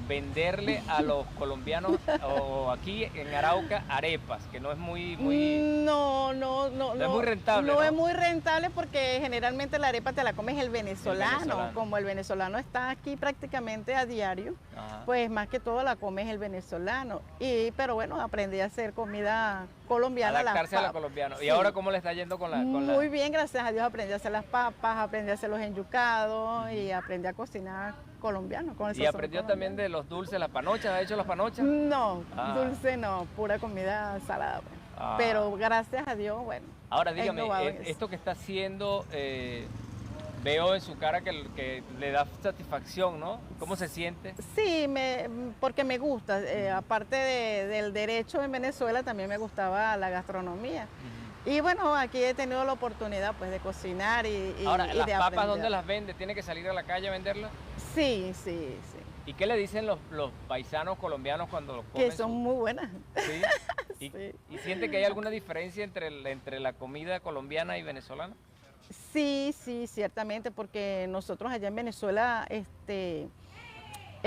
[SPEAKER 6] venderle a los colombianos o aquí en Arauca arepas, que no es muy
[SPEAKER 7] No
[SPEAKER 6] es muy rentable?
[SPEAKER 7] No es muy rentable porque generalmente la arepa te la comes el venezolano. Como el venezolano está aquí prácticamente a diario,
[SPEAKER 6] Ajá.
[SPEAKER 7] pues más que todo la comes el venezolano. Pero bueno, aprendí a hacer comida colombiana.
[SPEAKER 6] Adaptarse a la colombiana.
[SPEAKER 7] Sí.
[SPEAKER 6] ¿Y ahora cómo le está yendo con la...?
[SPEAKER 7] Muy bien, gracias a Dios aprendí a hacer las papas, aprendí a hacer los enyucados y aprendí a cocinar colombiano.
[SPEAKER 6] ¿Y aprendió también de los dulces, las panochas? ¿Ha hecho las panochas?
[SPEAKER 7] No, dulce no, pura comida salada. Pues. Pero gracias a Dios, bueno.
[SPEAKER 6] Ahora dígame, esto que está haciendo, veo en su cara que le da satisfacción, ¿no? ¿Cómo se siente?
[SPEAKER 7] Sí, porque me gusta. Aparte del derecho en Venezuela, también me gustaba la gastronomía. Y bueno, aquí he tenido la oportunidad pues de cocinar y
[SPEAKER 6] Ahora,
[SPEAKER 7] de
[SPEAKER 6] ¿las papas
[SPEAKER 7] aprender.
[SPEAKER 6] dónde las vende? ¿Tiene que salir a la calle a venderlas?
[SPEAKER 7] Sí.
[SPEAKER 6] ¿Y qué le dicen los paisanos colombianos cuando los comen?
[SPEAKER 7] Que son muy buenas.
[SPEAKER 6] ¿Sí? ¿Y siente que hay alguna diferencia entre la comida colombiana y venezolana?
[SPEAKER 7] Sí, ciertamente, porque nosotros allá en Venezuela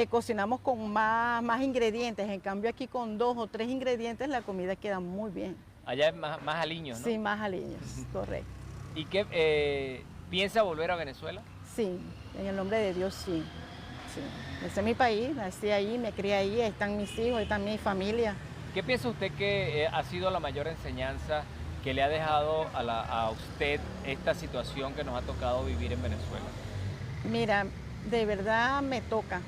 [SPEAKER 7] cocinamos con más ingredientes. En cambio aquí con 2 o 3 ingredientes la comida queda muy bien.
[SPEAKER 6] Allá es más aliños, ¿no?
[SPEAKER 7] Sí, más aliños, correcto.
[SPEAKER 6] ¿Y qué piensa volver a Venezuela?
[SPEAKER 7] Sí, en el nombre de Dios, sí. Ese es mi país, nací ahí, me crié ahí, ahí están mis hijos, ahí está mi familia.
[SPEAKER 6] ¿Qué piensa usted que ha sido la mayor enseñanza que le ha dejado a usted esta situación que nos ha tocado vivir en Venezuela?
[SPEAKER 7] Mira, de verdad me toca,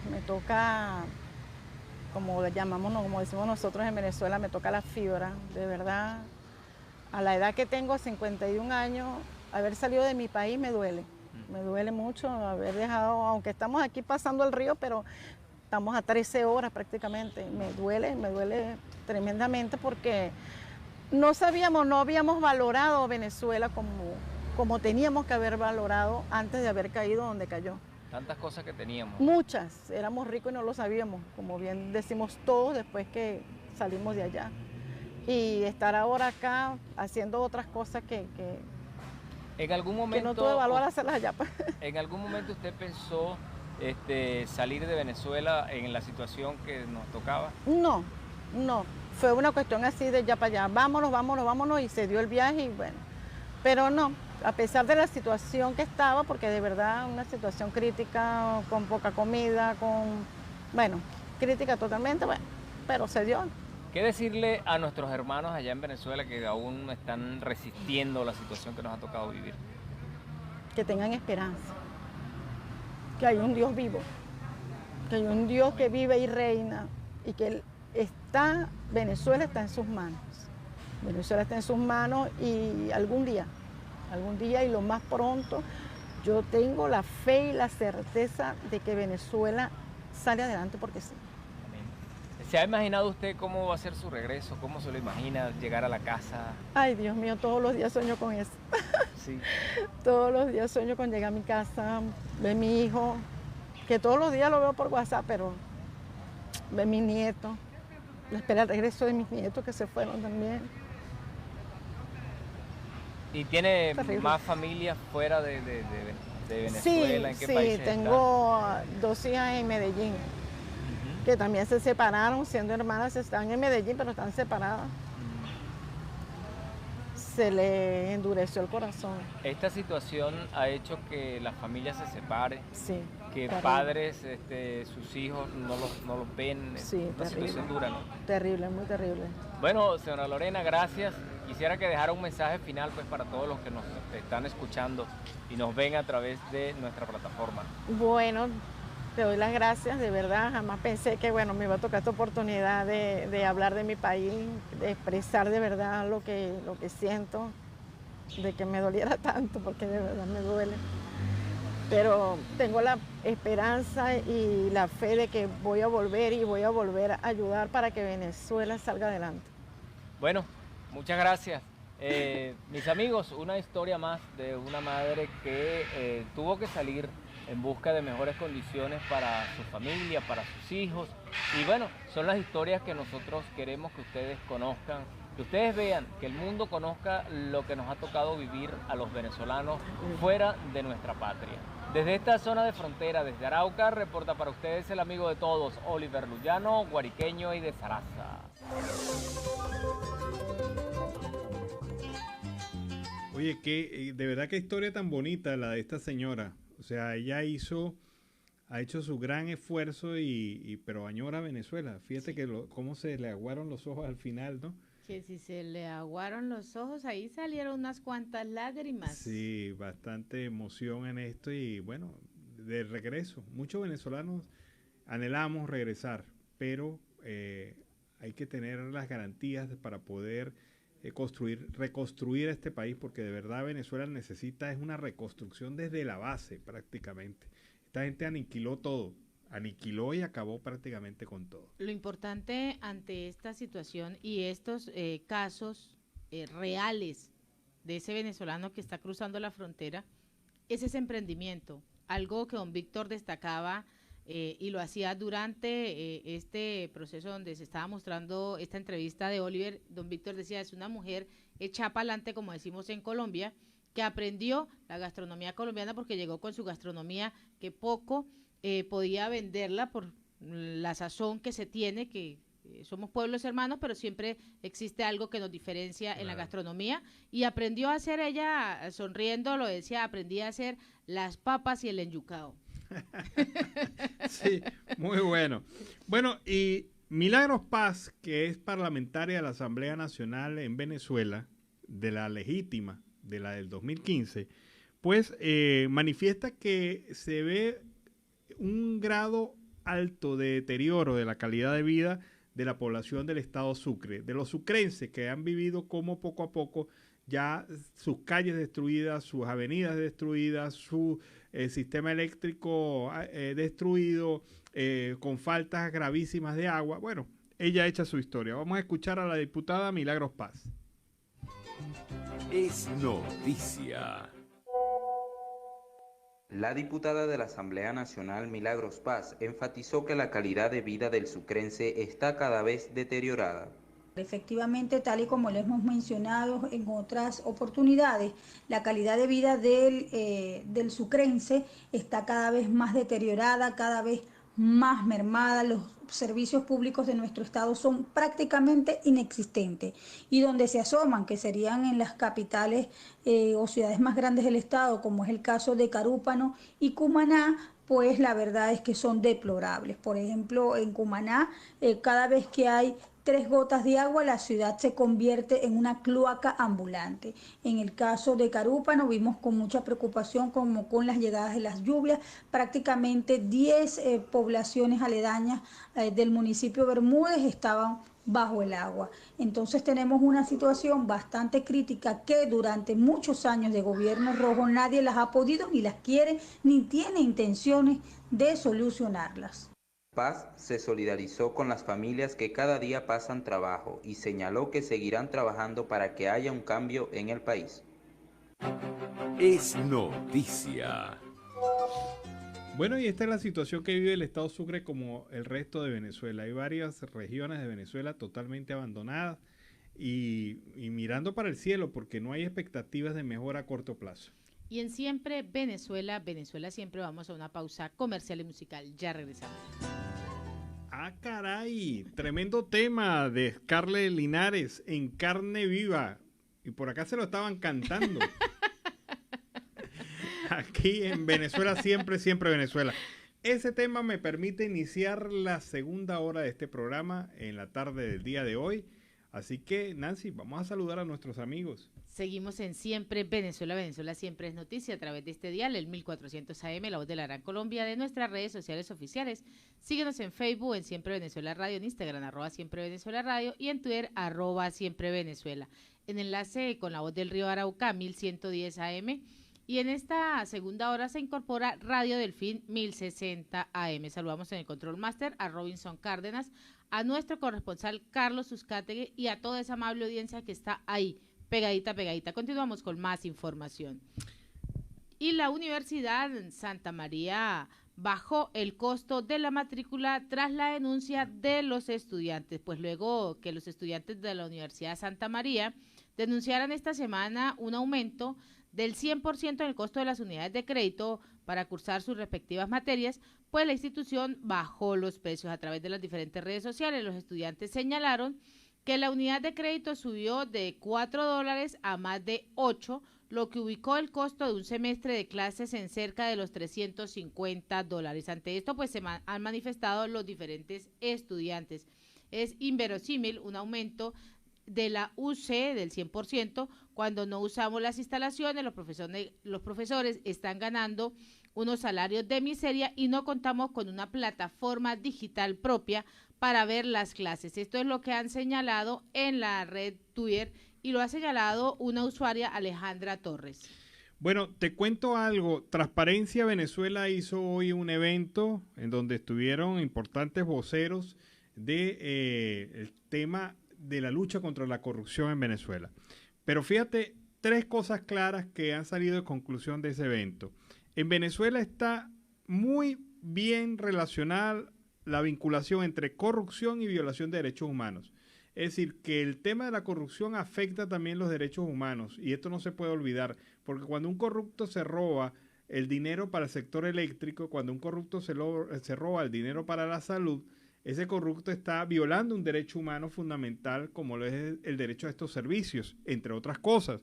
[SPEAKER 7] como decimos nosotros en Venezuela, me toca la fibra, de verdad. A la edad que tengo, 51 años, haber salido de mi país me duele mucho haber dejado, aunque estamos aquí pasando el río, pero estamos a 13 horas prácticamente. Me duele tremendamente porque no habíamos valorado Venezuela como teníamos que haber valorado antes de haber caído donde cayó.
[SPEAKER 6] Tantas cosas que teníamos.
[SPEAKER 7] Muchas, éramos ricos y no lo sabíamos, como bien decimos todos después que salimos de allá. Y estar ahora acá haciendo otras cosas que
[SPEAKER 6] en algún momento,
[SPEAKER 7] no tuve valor a hacerlas allá.
[SPEAKER 6] ¿En algún momento usted pensó salir de Venezuela en la situación que nos tocaba?
[SPEAKER 7] No. Fue una cuestión así de ya para allá. Vámonos y se dio el viaje y bueno, Pero no, a pesar de la situación que estaba, porque de verdad una situación crítica, con poca comida, bueno, crítica totalmente, bueno, pero se dio.
[SPEAKER 6] ¿Qué decirle a nuestros hermanos allá en Venezuela que aún están resistiendo la situación que nos ha tocado vivir?
[SPEAKER 7] Que tengan esperanza, que hay un Dios vivo, que hay un Dios que vive y reina y que Venezuela está en sus manos. Venezuela está en sus manos y algún día y lo más pronto, yo tengo la fe y la certeza de que Venezuela sale adelante porque sí.
[SPEAKER 6] ¿Se ha imaginado usted cómo va a ser su regreso? ¿Cómo se lo imagina llegar a la casa?
[SPEAKER 7] Ay, Dios mío, todos los días sueño con eso.
[SPEAKER 6] Sí.
[SPEAKER 7] Todos los días sueño con llegar a mi casa, ver a mi hijo, que todos los días lo veo por WhatsApp, pero ver a mi nieto, espera el regreso de mis nietos que se fueron también.
[SPEAKER 6] ¿Y tiene más familias fuera de Venezuela? ¿En qué países
[SPEAKER 7] Sí, tengo 2 hijas en Medellín, que también se separaron, siendo hermanas, están en Medellín, pero están separadas. Se le endureció el corazón.
[SPEAKER 6] ¿Esta situación ha hecho que las familias se separen?
[SPEAKER 7] Sí.
[SPEAKER 6] Que
[SPEAKER 7] terrible.
[SPEAKER 6] Padres, sus hijos no los ven.
[SPEAKER 7] Sí,
[SPEAKER 6] una situación dura, ¿no?
[SPEAKER 7] Terrible, muy terrible.
[SPEAKER 6] Bueno, señora Lorena, gracias. Quisiera que dejara un mensaje final pues para todos los que nos están escuchando y nos ven a través de nuestra plataforma.
[SPEAKER 7] Bueno, te doy las gracias, de verdad. Jamás pensé que me iba a tocar esta oportunidad de hablar de mi país, de expresar de verdad lo que siento, de que me doliera tanto, porque de verdad me duele. Pero tengo la esperanza y la fe de que voy a volver a ayudar para que Venezuela salga adelante.
[SPEAKER 6] Bueno, muchas gracias. Mis amigos, una historia más de una madre que tuvo que salir en busca de mejores condiciones para su familia, para sus hijos. Y bueno, son las historias que nosotros queremos que ustedes conozcan, que ustedes vean, que el mundo conozca lo que nos ha tocado vivir a los venezolanos fuera de nuestra patria. Desde esta zona de frontera, desde Arauca, reporta para ustedes el amigo de todos, Oliver Luyano, guariqueño y de Zaraza.
[SPEAKER 1] Oye, de verdad qué historia tan bonita la de esta señora. O sea, ella ha hecho su gran esfuerzo pero añora Venezuela. Fíjate que cómo se le aguaron los ojos al final, ¿no?
[SPEAKER 2] Que si se le aguaron los ojos, ahí salieron unas cuantas lágrimas.
[SPEAKER 1] Sí, bastante emoción en esto y bueno, de regreso. Muchos venezolanos anhelamos regresar, pero hay que tener las garantías para poder reconstruir este país, porque de verdad Venezuela necesita es una reconstrucción desde la base prácticamente. Esta gente aniquiló todo, aniquiló y acabó prácticamente con todo.
[SPEAKER 2] Lo importante ante esta situación y estos casos reales de ese venezolano que está cruzando la frontera es ese emprendimiento, algo que don Víctor destacaba y lo hacía durante este proceso donde se estaba mostrando esta entrevista de Oliver. Don Víctor decía, es una mujer hecha pa'lante, como decimos en Colombia, que aprendió la gastronomía colombiana porque llegó con su gastronomía que poco podía venderla por la sazón que se tiene, que somos pueblos hermanos, pero siempre existe algo que nos diferencia en la gastronomía, y aprendió a hacer, ella sonriendo lo decía, aprendí a hacer las papas y el enyucado.
[SPEAKER 1] Sí, muy bueno. Bueno, y Milagros Paz, que es parlamentaria de la Asamblea Nacional en Venezuela, de la legítima, de la del 2015, pues manifiesta que se ve un grado alto de deterioro de la calidad de vida de la población del estado Sucre, de los sucrenses que han vivido como poco a poco ya sus calles destruidas, sus avenidas destruidas, su sistema eléctrico destruido, con faltas gravísimas de agua. Bueno, ella echa su historia. Vamos a escuchar a la diputada Milagros Paz.
[SPEAKER 8] Es noticia.
[SPEAKER 9] La diputada de la Asamblea Nacional Milagros Paz enfatizó que la calidad de vida del sucrense está cada vez deteriorada.
[SPEAKER 10] Efectivamente, tal y como lo hemos mencionado en otras oportunidades, la calidad de vida del sucrense está cada vez más deteriorada, cada vez más mermada, los servicios públicos de nuestro estado son prácticamente inexistentes, y donde se asoman, que serían en las capitales o ciudades más grandes del estado, como es el caso de Carúpano y Cumaná, pues la verdad es que son deplorables. Por ejemplo, en Cumaná, cada vez que hay 3 gotas de agua, la ciudad se convierte en una cloaca ambulante. En el caso de Carúpano, vimos con mucha preocupación como con las llegadas de las lluvias, prácticamente 10 poblaciones aledañas del municipio Bermúdez estaban bajo el agua. Entonces tenemos una situación bastante crítica que durante muchos años de gobierno rojo nadie las ha podido, ni las quiere, ni tiene intenciones de solucionarlas.
[SPEAKER 9] Paz se solidarizó con las familias que cada día pasan trabajo y señaló que seguirán trabajando para que haya un cambio en el país.
[SPEAKER 8] Es noticia.
[SPEAKER 1] Bueno, y esta es la situación que vive el estado Sucre como el resto de Venezuela. Hay varias regiones de Venezuela totalmente abandonadas y mirando para el cielo porque no hay expectativas de mejora a corto plazo.
[SPEAKER 2] Y en Siempre Venezuela, Venezuela Siempre, vamos a una pausa comercial y musical. Ya regresamos.
[SPEAKER 1] Ah, caray, tremendo tema de Scarlett Linares en Carne Viva. Y por acá se lo estaban cantando. Aquí en Venezuela Siempre, Siempre Venezuela. Ese tema me permite iniciar la segunda hora de este programa en la tarde del día de hoy. Así que, Nancy, vamos a saludar a nuestros amigos.
[SPEAKER 2] Seguimos en Siempre Venezuela, Venezuela Siempre es noticia a través de este dial, el 1400 AM, La Voz de la Gran Colombia, de nuestras redes sociales oficiales. Síguenos en Facebook, en Siempre Venezuela Radio, en Instagram, @Siempre Venezuela Radio, y en Twitter, @Siempre Venezuela. En enlace con La Voz del Río Arauca, 1110 AM. Y en esta segunda hora se incorpora Radio Delfín 1060 AM. Saludamos en el Control Master a Robinson Cárdenas, a nuestro corresponsal Carlos Uzcategui y a toda esa amable audiencia que está ahí, pegadita, pegadita. Continuamos con más información. Y la Universidad Santa María bajó el costo de la matrícula tras la denuncia de los estudiantes, pues luego que los estudiantes de la Universidad Santa María denunciaran esta semana un aumento del 100% en el costo de las unidades de crédito para cursar sus respectivas materias, pues la institución bajó los precios a través de las diferentes redes sociales. Los estudiantes señalaron que la unidad de crédito subió de $4 a más de 8, lo que ubicó el costo de un semestre de clases en cerca de los $350. Ante esto, pues se han manifestado los diferentes estudiantes. Es inverosímil un aumento de la UC del 100% cuando no usamos las instalaciones. Los profesores están ganando unos salarios de miseria y no contamos con una plataforma digital propia para ver las clases. Esto es lo que han señalado en la red Twitter y lo ha señalado una usuaria, Alejandra Torres.
[SPEAKER 1] Bueno, te cuento algo. Transparencia Venezuela hizo hoy un evento en donde estuvieron importantes voceros de el tema de la lucha contra la corrupción en Venezuela. Pero fíjate, 3 cosas claras que han salido de conclusión de ese evento. En Venezuela está muy bien relacionada la vinculación entre corrupción y violación de derechos humanos. Es decir, que el tema de la corrupción afecta también los derechos humanos y esto no se puede olvidar, porque cuando un corrupto se roba el dinero para el sector eléctrico, cuando un corrupto se roba el dinero para la salud, ese corrupto está violando un derecho humano fundamental como lo es el derecho a estos servicios, entre otras cosas.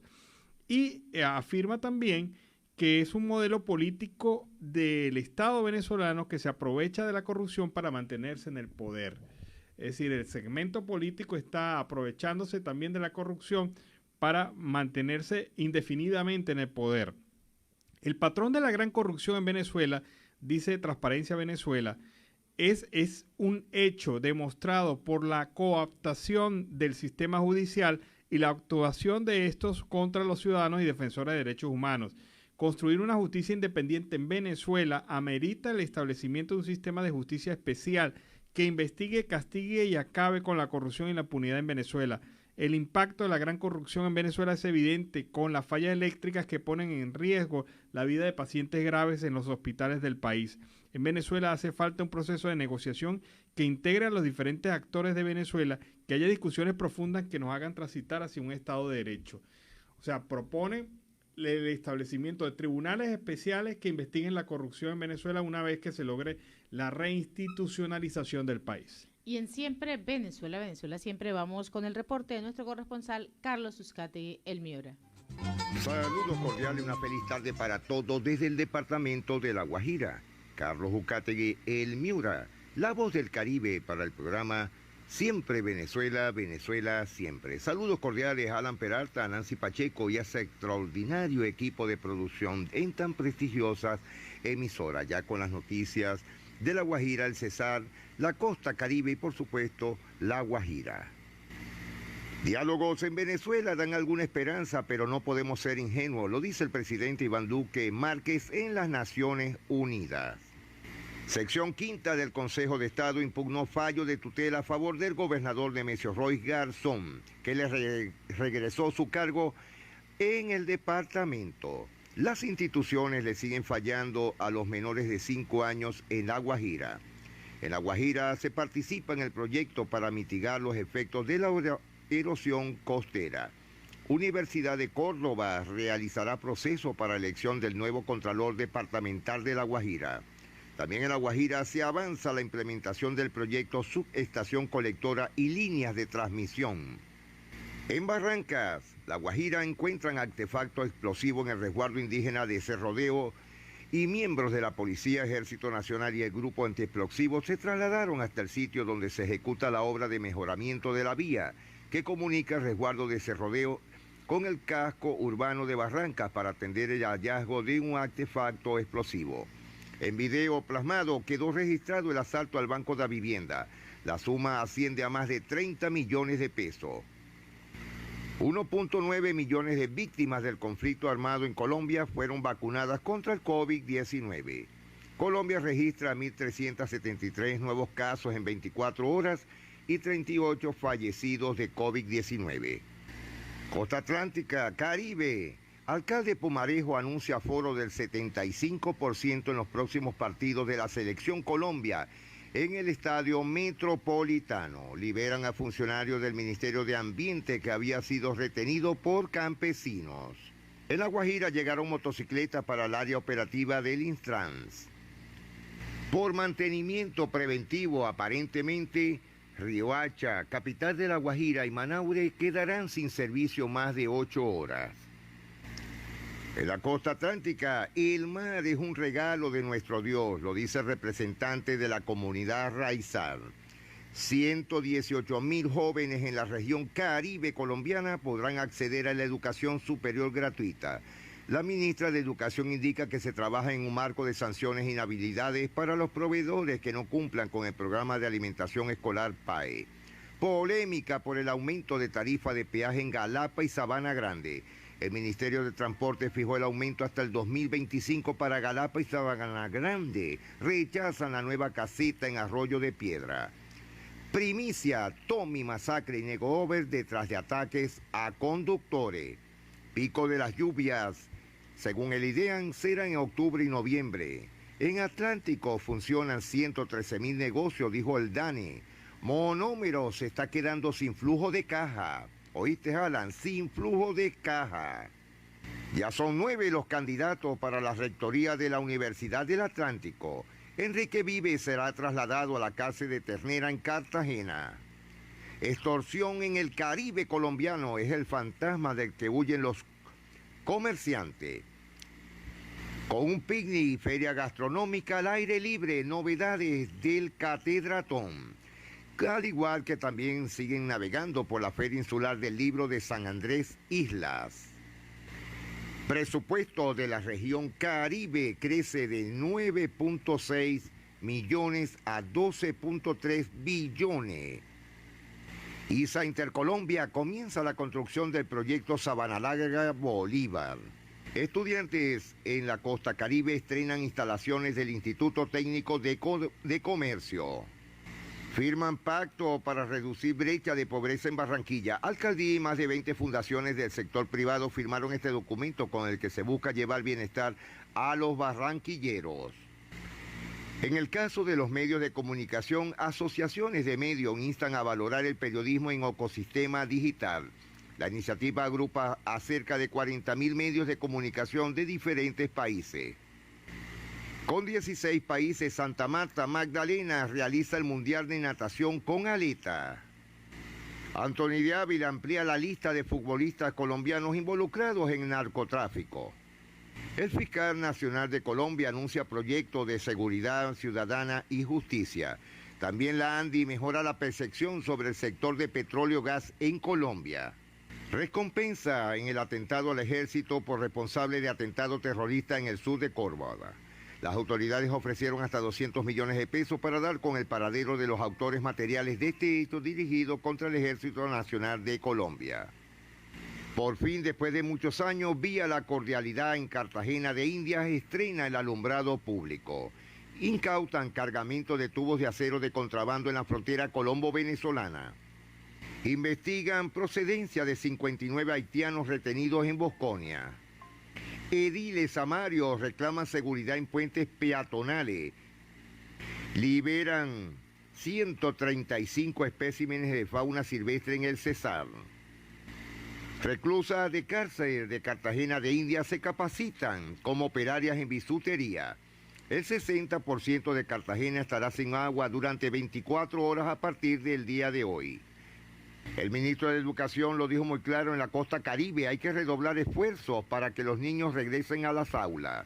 [SPEAKER 1] Y afirma también que es un modelo político del Estado venezolano que se aprovecha de la corrupción para mantenerse en el poder. Es decir, el segmento político está aprovechándose también de la corrupción para mantenerse indefinidamente en el poder. El patrón de la gran corrupción en Venezuela, dice Transparencia Venezuela, es un hecho demostrado por la cooptación del sistema judicial y la actuación de estos contra los ciudadanos y defensores de derechos humanos. Construir una justicia independiente en Venezuela amerita el establecimiento de un sistema de justicia especial que investigue, castigue y acabe con la corrupción y la impunidad en Venezuela. El impacto de la gran corrupción en Venezuela es evidente con las fallas eléctricas que ponen en riesgo la vida de pacientes graves en los hospitales del país. En Venezuela hace falta un proceso de negociación que integre a los diferentes actores de Venezuela, que haya discusiones profundas que nos hagan transitar hacia un Estado de Derecho. O sea, propone el establecimiento de tribunales especiales que investiguen la corrupción en Venezuela una vez que se logre la reinstitucionalización del país.
[SPEAKER 2] Y en Siempre Venezuela, Venezuela Siempre, vamos con el reporte de nuestro corresponsal Carlos Uzcategui, El Miura.
[SPEAKER 11] Saludos cordiales, una feliz tarde para todos desde el departamento de La Guajira. Carlos Uzcategui, El Miura, la voz del Caribe para el programa Siempre Venezuela, Venezuela Siempre. Saludos cordiales a Alan Peralta, a Nancy Pacheco y a ese extraordinario equipo de producción en tan prestigiosas emisoras, ya con las noticias de La Guajira, el Cesar, la costa Caribe y por supuesto La Guajira. Diálogos en Venezuela dan alguna esperanza, pero no podemos ser ingenuos, lo dice el presidente Iván Duque Márquez en las Naciones Unidas. Sección quinta del Consejo de Estado impugnó fallo de tutela a favor del gobernador Nemesio Royce Garzón, que le regresó su cargo en el departamento. Las instituciones le siguen fallando a los menores de 5 años en La Guajira. En La Guajira se participa en el proyecto para mitigar los efectos de la erosión costera. Universidad de Córdoba realizará proceso para elección del nuevo Contralor Departamental de La Guajira. También en La Guajira se avanza la implementación del proyecto Subestación Colectora y líneas de transmisión. En Barrancas, La Guajira encuentran artefacto explosivo en el resguardo indígena de Cerrodeo y miembros de la Policía, Ejército Nacional y el Grupo Antiexplosivos se trasladaron hasta el sitio donde se ejecuta la obra de mejoramiento de la vía que comunica el resguardo de Cerrodeo con el casco urbano de Barrancas para atender el hallazgo de un artefacto explosivo. En video plasmado quedó registrado el asalto al Banco de Vivienda. La suma asciende a más de 30 millones de pesos. 1.9 millones de víctimas del conflicto armado en Colombia fueron vacunadas contra el COVID-19. Colombia registra 1.373 nuevos casos en 24 horas y 38 fallecidos de COVID-19. Costa Atlántica, Caribe. Alcalde Pumarejo anuncia aforo del 75% en los próximos partidos de la Selección Colombia en el Estadio Metropolitano. Liberan a funcionarios del Ministerio de Ambiente que había sido retenido por campesinos. En La Guajira llegaron motocicletas para el área operativa del Intrans. Por mantenimiento preventivo, aparentemente, Riohacha, capital de La Guajira, y Manaure quedarán sin servicio más de 8 horas. En la costa atlántica, el mar es un regalo de nuestro Dios, lo dice el representante de la comunidad Raizal. 118,000 jóvenes en la región Caribe colombiana podrán acceder a la educación superior gratuita. La ministra de Educación indica que se trabaja en un marco de sanciones e inhabilidades para los proveedores que no cumplan con el programa de alimentación escolar PAE. Polémica por el aumento de tarifa de peaje en Galapa y Sabana Grande. El Ministerio de Transporte fijó el aumento hasta el 2025 para Galapa y Sabana Grande. Rechazan la nueva caseta en Arroyo de Piedra. Primicia, Tommy masacre y negover detrás de ataques a conductores. Pico de las lluvias, según el IDEAN, será en octubre y noviembre. En Atlántico funcionan 113,000 negocios, dijo el DANE. Monómero se está quedando sin flujo de caja. ¿Oíste, Alan? Sin flujo de caja. Ya son 9 los candidatos para la rectoría de la Universidad del Atlántico. Enrique Vives será trasladado a la cárcel de Ternera en Cartagena. Extorsión en el Caribe colombiano es el fantasma del que huyen los comerciantes. Con un picnic y feria gastronómica al aire libre, novedades del Catedratón. Al igual que también siguen navegando por la Feria Insular del Libro de San Andrés Islas. Presupuesto de la región Caribe crece de 9.6 millones a 12.3 billones. ISA Intercolombia comienza la construcción del proyecto Sabana Larga Bolívar. Estudiantes en la costa Caribe estrenan instalaciones del Instituto Técnico de Comercio. Firman pacto para reducir brecha de pobreza en Barranquilla. Alcaldía y más de 20 fundaciones del sector privado firmaron este documento con el que se busca llevar bienestar a los barranquilleros. En el caso de los medios de comunicación, asociaciones de medios instan a valorar el periodismo en ecosistema digital. La iniciativa agrupa a cerca de 40.000 medios de comunicación de diferentes países. Con 16 países, Santa Marta Magdalena realiza el Mundial de Natación con aleta. Anthony de Ávila amplía la lista de futbolistas colombianos involucrados en narcotráfico. El fiscal nacional de Colombia anuncia proyecto de seguridad ciudadana y justicia. También la ANDI mejora la percepción sobre el sector de petróleo-gas en Colombia. Recompensa en el atentado al ejército por responsable de atentado terrorista en el sur de Córdoba. Las autoridades ofrecieron hasta 200 millones de pesos para dar con el paradero de los autores materiales de este hecho dirigido contra el Ejército Nacional de Colombia. Por fin, después de muchos años, Vía La Cordialidad en Cartagena de Indias estrena el alumbrado público. Incautan cargamento de tubos de acero de contrabando en la frontera colombo-venezolana. Investigan procedencia de 59 haitianos retenidos en Bosconia. Ediles Amarios reclaman seguridad en puentes peatonales. Liberan 135 especímenes de fauna silvestre en el Cesar. Reclusas de cárcel de Cartagena de Indias se capacitan como operarias en bisutería. El 60% de Cartagena estará sin agua durante 24 horas a partir del día de hoy. El ministro de Educación lo dijo muy claro en la costa Caribe, hay que redoblar esfuerzos para que los niños regresen a las aulas.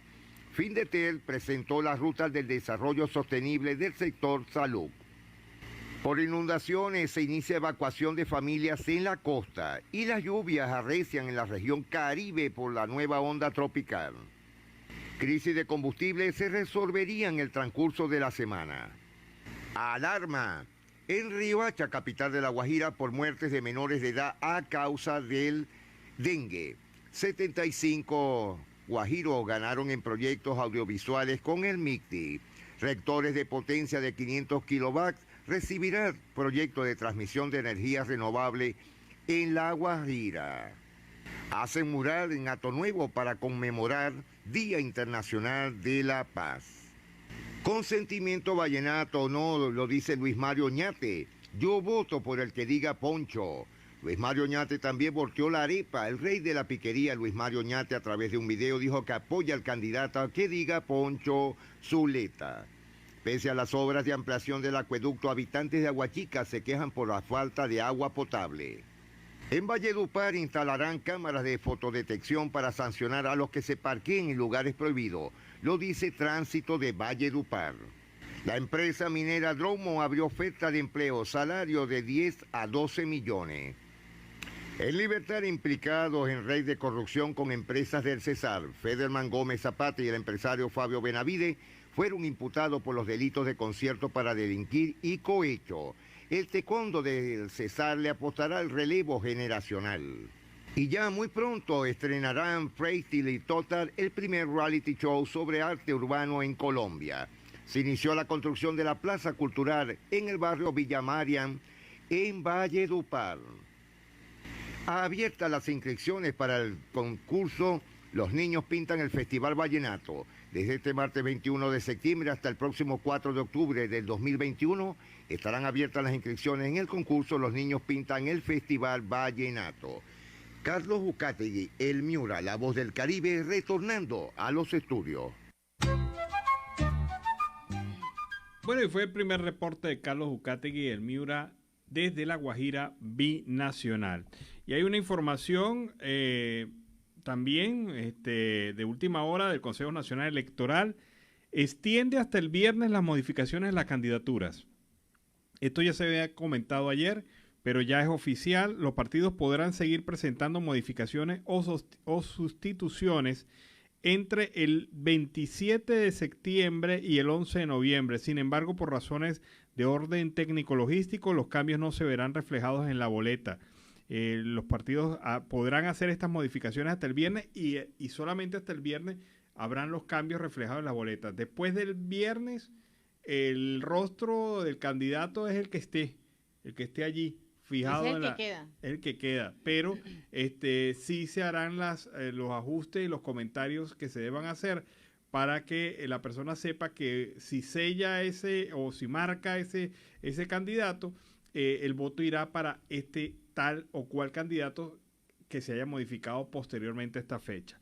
[SPEAKER 11] Findetel presentó las rutas del desarrollo sostenible del sector salud. Por inundaciones se inicia evacuación de familias en la costa y las lluvias arrecian en la región Caribe por la nueva onda tropical. Crisis de combustible se resolvería en el transcurso de la semana. Alarma en Riohacha, capital de La Guajira, por muertes de menores de edad a causa del dengue. 75 guajiros ganaron en proyectos audiovisuales con el MICTI. Rectores de potencia de 500 kilovatios recibirán proyecto de transmisión de energía renovable en La Guajira. Hacen mural en Hato Nuevo para conmemorar Día Internacional de la Paz. Consentimiento vallenato, no, lo dice Luis Mario Oñate. Yo voto por el que diga Poncho. Luis Mario Oñate también volteó la arepa. El rey de la piquería, Luis Mario Oñate, a través de un video dijo que apoya al candidato que diga Poncho Zuleta. Pese a las obras de ampliación del acueducto, habitantes de Aguachica se quejan por la falta de agua potable. En Valledupar instalarán cámaras de fotodetección para sancionar a los que se parqueen en lugares prohibidos. Lo dice Tránsito de Valledupar. La empresa minera Dromo abrió oferta de empleo, salario de 10 a 12 millones. En libertad, implicados en red de corrupción con empresas del Cesar, Federman Gómez Zapata y el empresario Fabio Benavide fueron imputados por los delitos de concierto para delinquir y cohecho. El taekwondo del Cesar le apostará al relevo generacional. Y ya muy pronto estrenarán Freestyle y Total, el primer reality show sobre arte urbano en Colombia. Se inició la construcción de la Plaza Cultural en el barrio Villa Marian, en Valledupar. Abiertas las inscripciones para el concurso Los Niños Pintan el Festival Vallenato. Desde este martes 21 de septiembre hasta el próximo 4 de octubre del 2021 estarán abiertas las inscripciones en el concurso Los Niños Pintan el Festival Vallenato. Carlos Ucategui, el Miura, la voz del Caribe, retornando a los estudios.
[SPEAKER 1] Bueno, y fue el primer reporte de Carlos Ucategui, el Miura, desde La Guajira Binacional. Y hay una información también de última hora del Consejo Nacional Electoral. Extiende hasta el viernes las modificaciones de las candidaturas. Esto ya se había comentado ayer, pero ya es oficial. Los partidos podrán seguir presentando modificaciones o sustituciones entre el 27 de septiembre y el 11 de noviembre. Sin embargo, por razones de orden técnico-logístico, los cambios no se verán reflejados en la boleta. Los partidos podrán hacer estas modificaciones hasta el viernes y solamente hasta el viernes habrán los cambios reflejados en las boletas. Después del viernes, el rostro del candidato es el que esté allí fijado. Es el que queda. Pero sí se harán los ajustes y los comentarios que se deban hacer para que la persona sepa que si sella ese o si marca ese candidato, el voto irá para tal o cual candidato que se haya modificado posteriormente a esta fecha.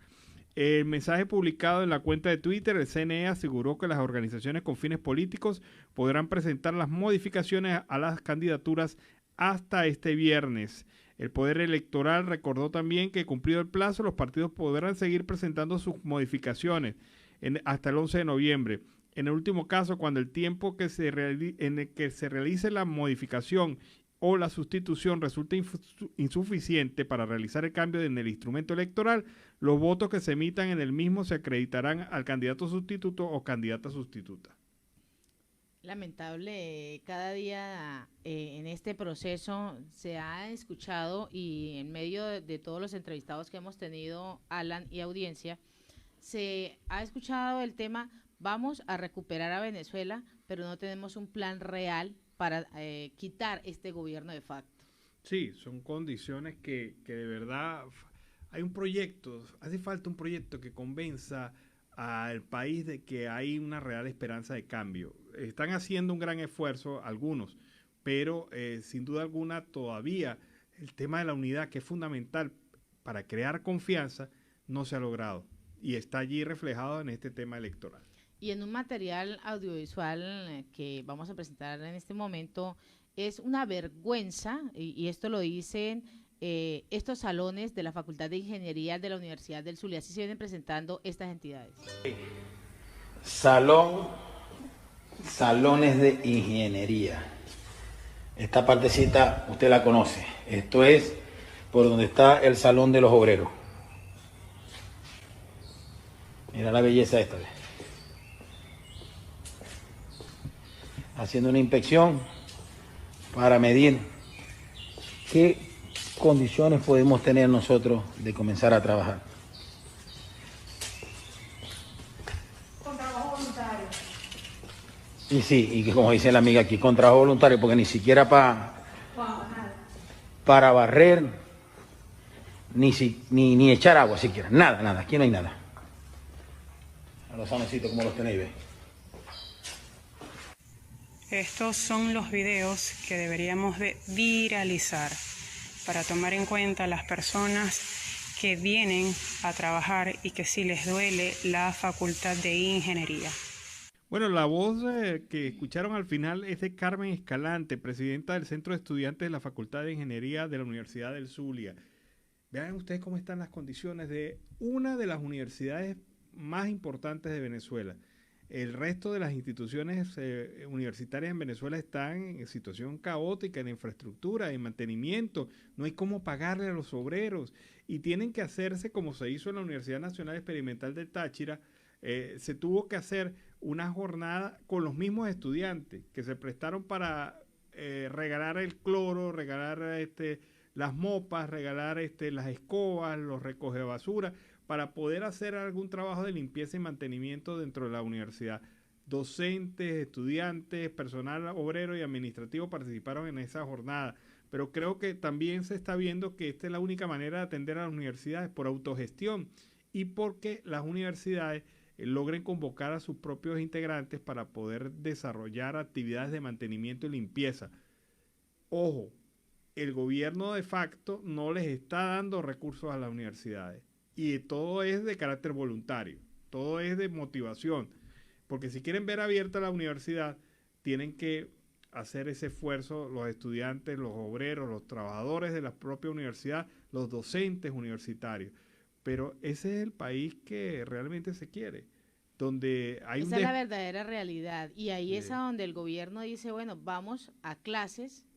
[SPEAKER 1] El mensaje publicado en la cuenta de Twitter, el CNE aseguró que las organizaciones con fines políticos podrán presentar las modificaciones a las candidaturas hasta este viernes. El Poder Electoral recordó también que, cumplido el plazo, los partidos podrán seguir presentando sus modificaciones hasta el 11 de noviembre. En el último caso, cuando el tiempo en el que se realice la modificación o la sustitución resulte insuficiente para realizar el cambio en el instrumento electoral, los votos que se emitan en el mismo se acreditarán al candidato sustituto o candidata sustituta.
[SPEAKER 2] Lamentable, cada día en este proceso se ha escuchado, y en medio de todos los entrevistados que hemos tenido, Alan y audiencia, se ha escuchado el tema: vamos a recuperar a Venezuela, pero no tenemos un plan real para quitar este gobierno de facto.
[SPEAKER 1] Sí, son condiciones que de verdad hay un proyecto, hace falta un proyecto que convenza al país de que hay una real esperanza de cambio. Están haciendo un gran esfuerzo algunos, pero sin duda alguna todavía el tema de la unidad, que es fundamental para crear confianza, no se ha logrado y está allí reflejado en este tema electoral.
[SPEAKER 2] Y en un material audiovisual que vamos a presentar en este momento, es una vergüenza, y esto lo dicen estos salones de la Facultad de Ingeniería de la Universidad del Zulia. Así se vienen presentando estas entidades.
[SPEAKER 12] Salones de ingeniería. Esta partecita usted la conoce. Esto es por donde está el Salón de los Obreros. Mira la belleza esta. Haciendo una inspección para medir qué condiciones podemos tener nosotros de comenzar a trabajar.
[SPEAKER 10] Con trabajo voluntario.
[SPEAKER 12] Y sí, y como dice la amiga aquí, con trabajo voluntario, porque ni siquiera para barrer, ni echar agua siquiera, nada, aquí no hay nada. A los samecitos como los tenéis, ¿ves?
[SPEAKER 13] Estos son los videos que deberíamos de viralizar para tomar en cuenta a las personas que vienen a trabajar y que sí les duele la Facultad de Ingeniería.
[SPEAKER 1] Bueno, la voz que escucharon al final es de Carmen Escalante, presidenta del Centro de Estudiantes de la Facultad de Ingeniería de la Universidad del Zulia. Vean ustedes cómo están las condiciones de una de las universidades más importantes de Venezuela. El resto de las instituciones universitarias en Venezuela están en situación caótica, en infraestructura, en mantenimiento. No hay cómo pagarle a los obreros y tienen que hacerse como se hizo en la Universidad Nacional Experimental del Táchira. Se tuvo que hacer una jornada con los mismos estudiantes que se prestaron para regalar el cloro, regalar las mopas, regalar las escobas, los recoge basura, para poder hacer algún trabajo de limpieza y mantenimiento dentro de la universidad. Docentes, estudiantes, personal obrero y administrativo participaron en esa jornada, pero creo que también se está viendo que esta es la única manera de atender a las universidades, por autogestión y porque las universidades logren convocar a sus propios integrantes para poder desarrollar actividades de mantenimiento y limpieza. Ojo, el gobierno de facto no les está dando recursos a las universidades. Y todo es de carácter voluntario, todo es de motivación, porque si quieren ver abierta la universidad, tienen que hacer ese esfuerzo los estudiantes, los obreros, los trabajadores de la propia universidad, los docentes universitarios. Pero ese es el país que realmente se quiere, donde hay
[SPEAKER 2] Esa es la verdadera realidad, y ahí es a donde el gobierno dice, bueno, vamos a clases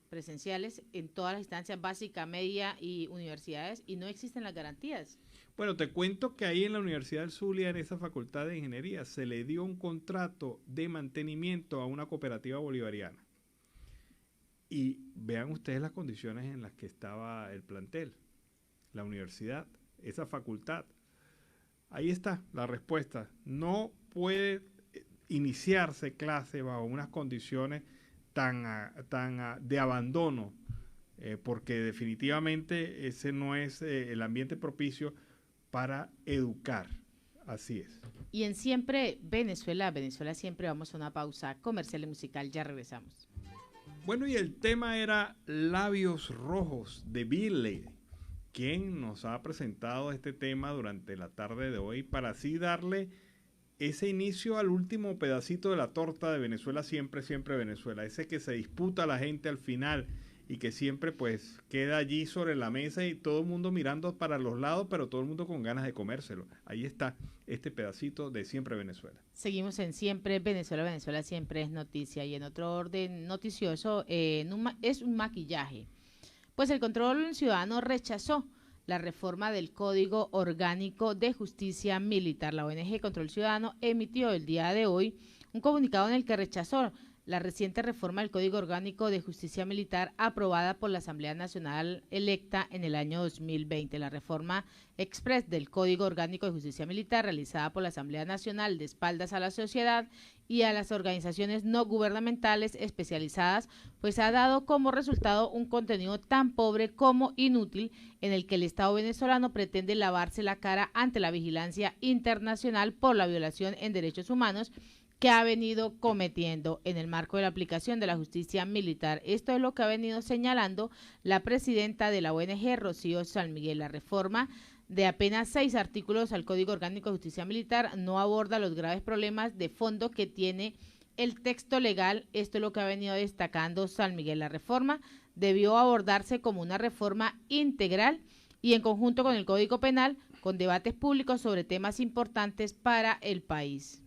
[SPEAKER 2] presenciales en todas las instancias básica, media y universidades, y no existen las garantías.
[SPEAKER 1] Bueno, te cuento que ahí en la Universidad del Zulia, en esa Facultad de Ingeniería, se le dio un contrato de mantenimiento a una cooperativa bolivariana. Y vean ustedes las condiciones en las que estaba el plantel, la universidad, esa facultad. Ahí está la respuesta. No puede iniciarse clase bajo unas condiciones tan de abandono, porque definitivamente ese no es el ambiente propicio para educar. Así es.
[SPEAKER 2] Y en Siempre Venezuela, Venezuela Siempre, vamos a una pausa comercial y musical, ya regresamos.
[SPEAKER 1] Bueno, y el tema era Labios Rojos de Billy. quien nos ha presentado este tema durante la tarde de hoy para así darle ese inicio al último pedacito de la torta de Venezuela siempre, siempre Venezuela, ese que se disputa la gente al final y que siempre pues queda allí sobre la mesa y todo el mundo mirando para los lados, pero todo el mundo con ganas de comérselo. Ahí está este pedacito de Siempre Venezuela.
[SPEAKER 2] Seguimos en Siempre Venezuela, Venezuela siempre es noticia. Y en otro orden noticioso, es un maquillaje. Pues el Control Ciudadano rechazó la reforma del Código Orgánico de Justicia Militar. La ONG Control Ciudadano emitió el día de hoy un comunicado en el que rechazó la reciente reforma del Código Orgánico de Justicia Militar aprobada por la Asamblea Nacional electa en el año 2020. La reforma express del Código Orgánico de Justicia Militar realizada por la Asamblea Nacional de espaldas a la sociedad y a las organizaciones no gubernamentales especializadas, pues ha dado como resultado un contenido tan pobre como inútil en el que el Estado venezolano pretende lavarse la cara ante la vigilancia internacional por la violación en derechos humanos que ha venido cometiendo en el marco de la aplicación de la justicia militar. Esto es lo que ha venido señalando la presidenta de la ONG, Rocío San Miguel. La reforma de apenas 6 artículos al Código Orgánico de Justicia Militar no aborda los graves problemas de fondo que tiene el texto legal. Esto es lo que ha venido destacando San Miguel. La reforma debió abordarse como una reforma integral y en conjunto con el Código Penal, con debates públicos sobre temas importantes para el país.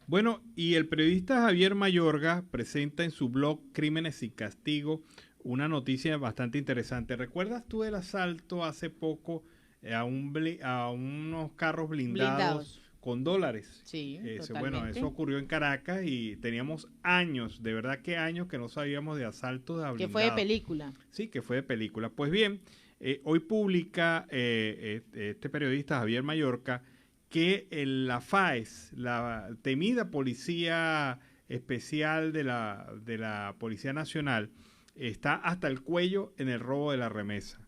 [SPEAKER 1] Bueno, y el periodista Javier Mayorga presenta en su blog Crímenes y Castigo una noticia bastante interesante. ¿Recuerdas tú el asalto hace poco a unos carros blindados con dólares?
[SPEAKER 2] Sí, totalmente.
[SPEAKER 1] Bueno, eso ocurrió en Caracas y teníamos años, de verdad que años que no sabíamos de asaltos a blindados.
[SPEAKER 2] Que fue de película.
[SPEAKER 1] Sí, que fue de película. Pues bien, hoy publica este periodista Javier Mayorga que la FAES, la temida Policía Especial de la Policía Nacional, está hasta el cuello en el robo de la remesa.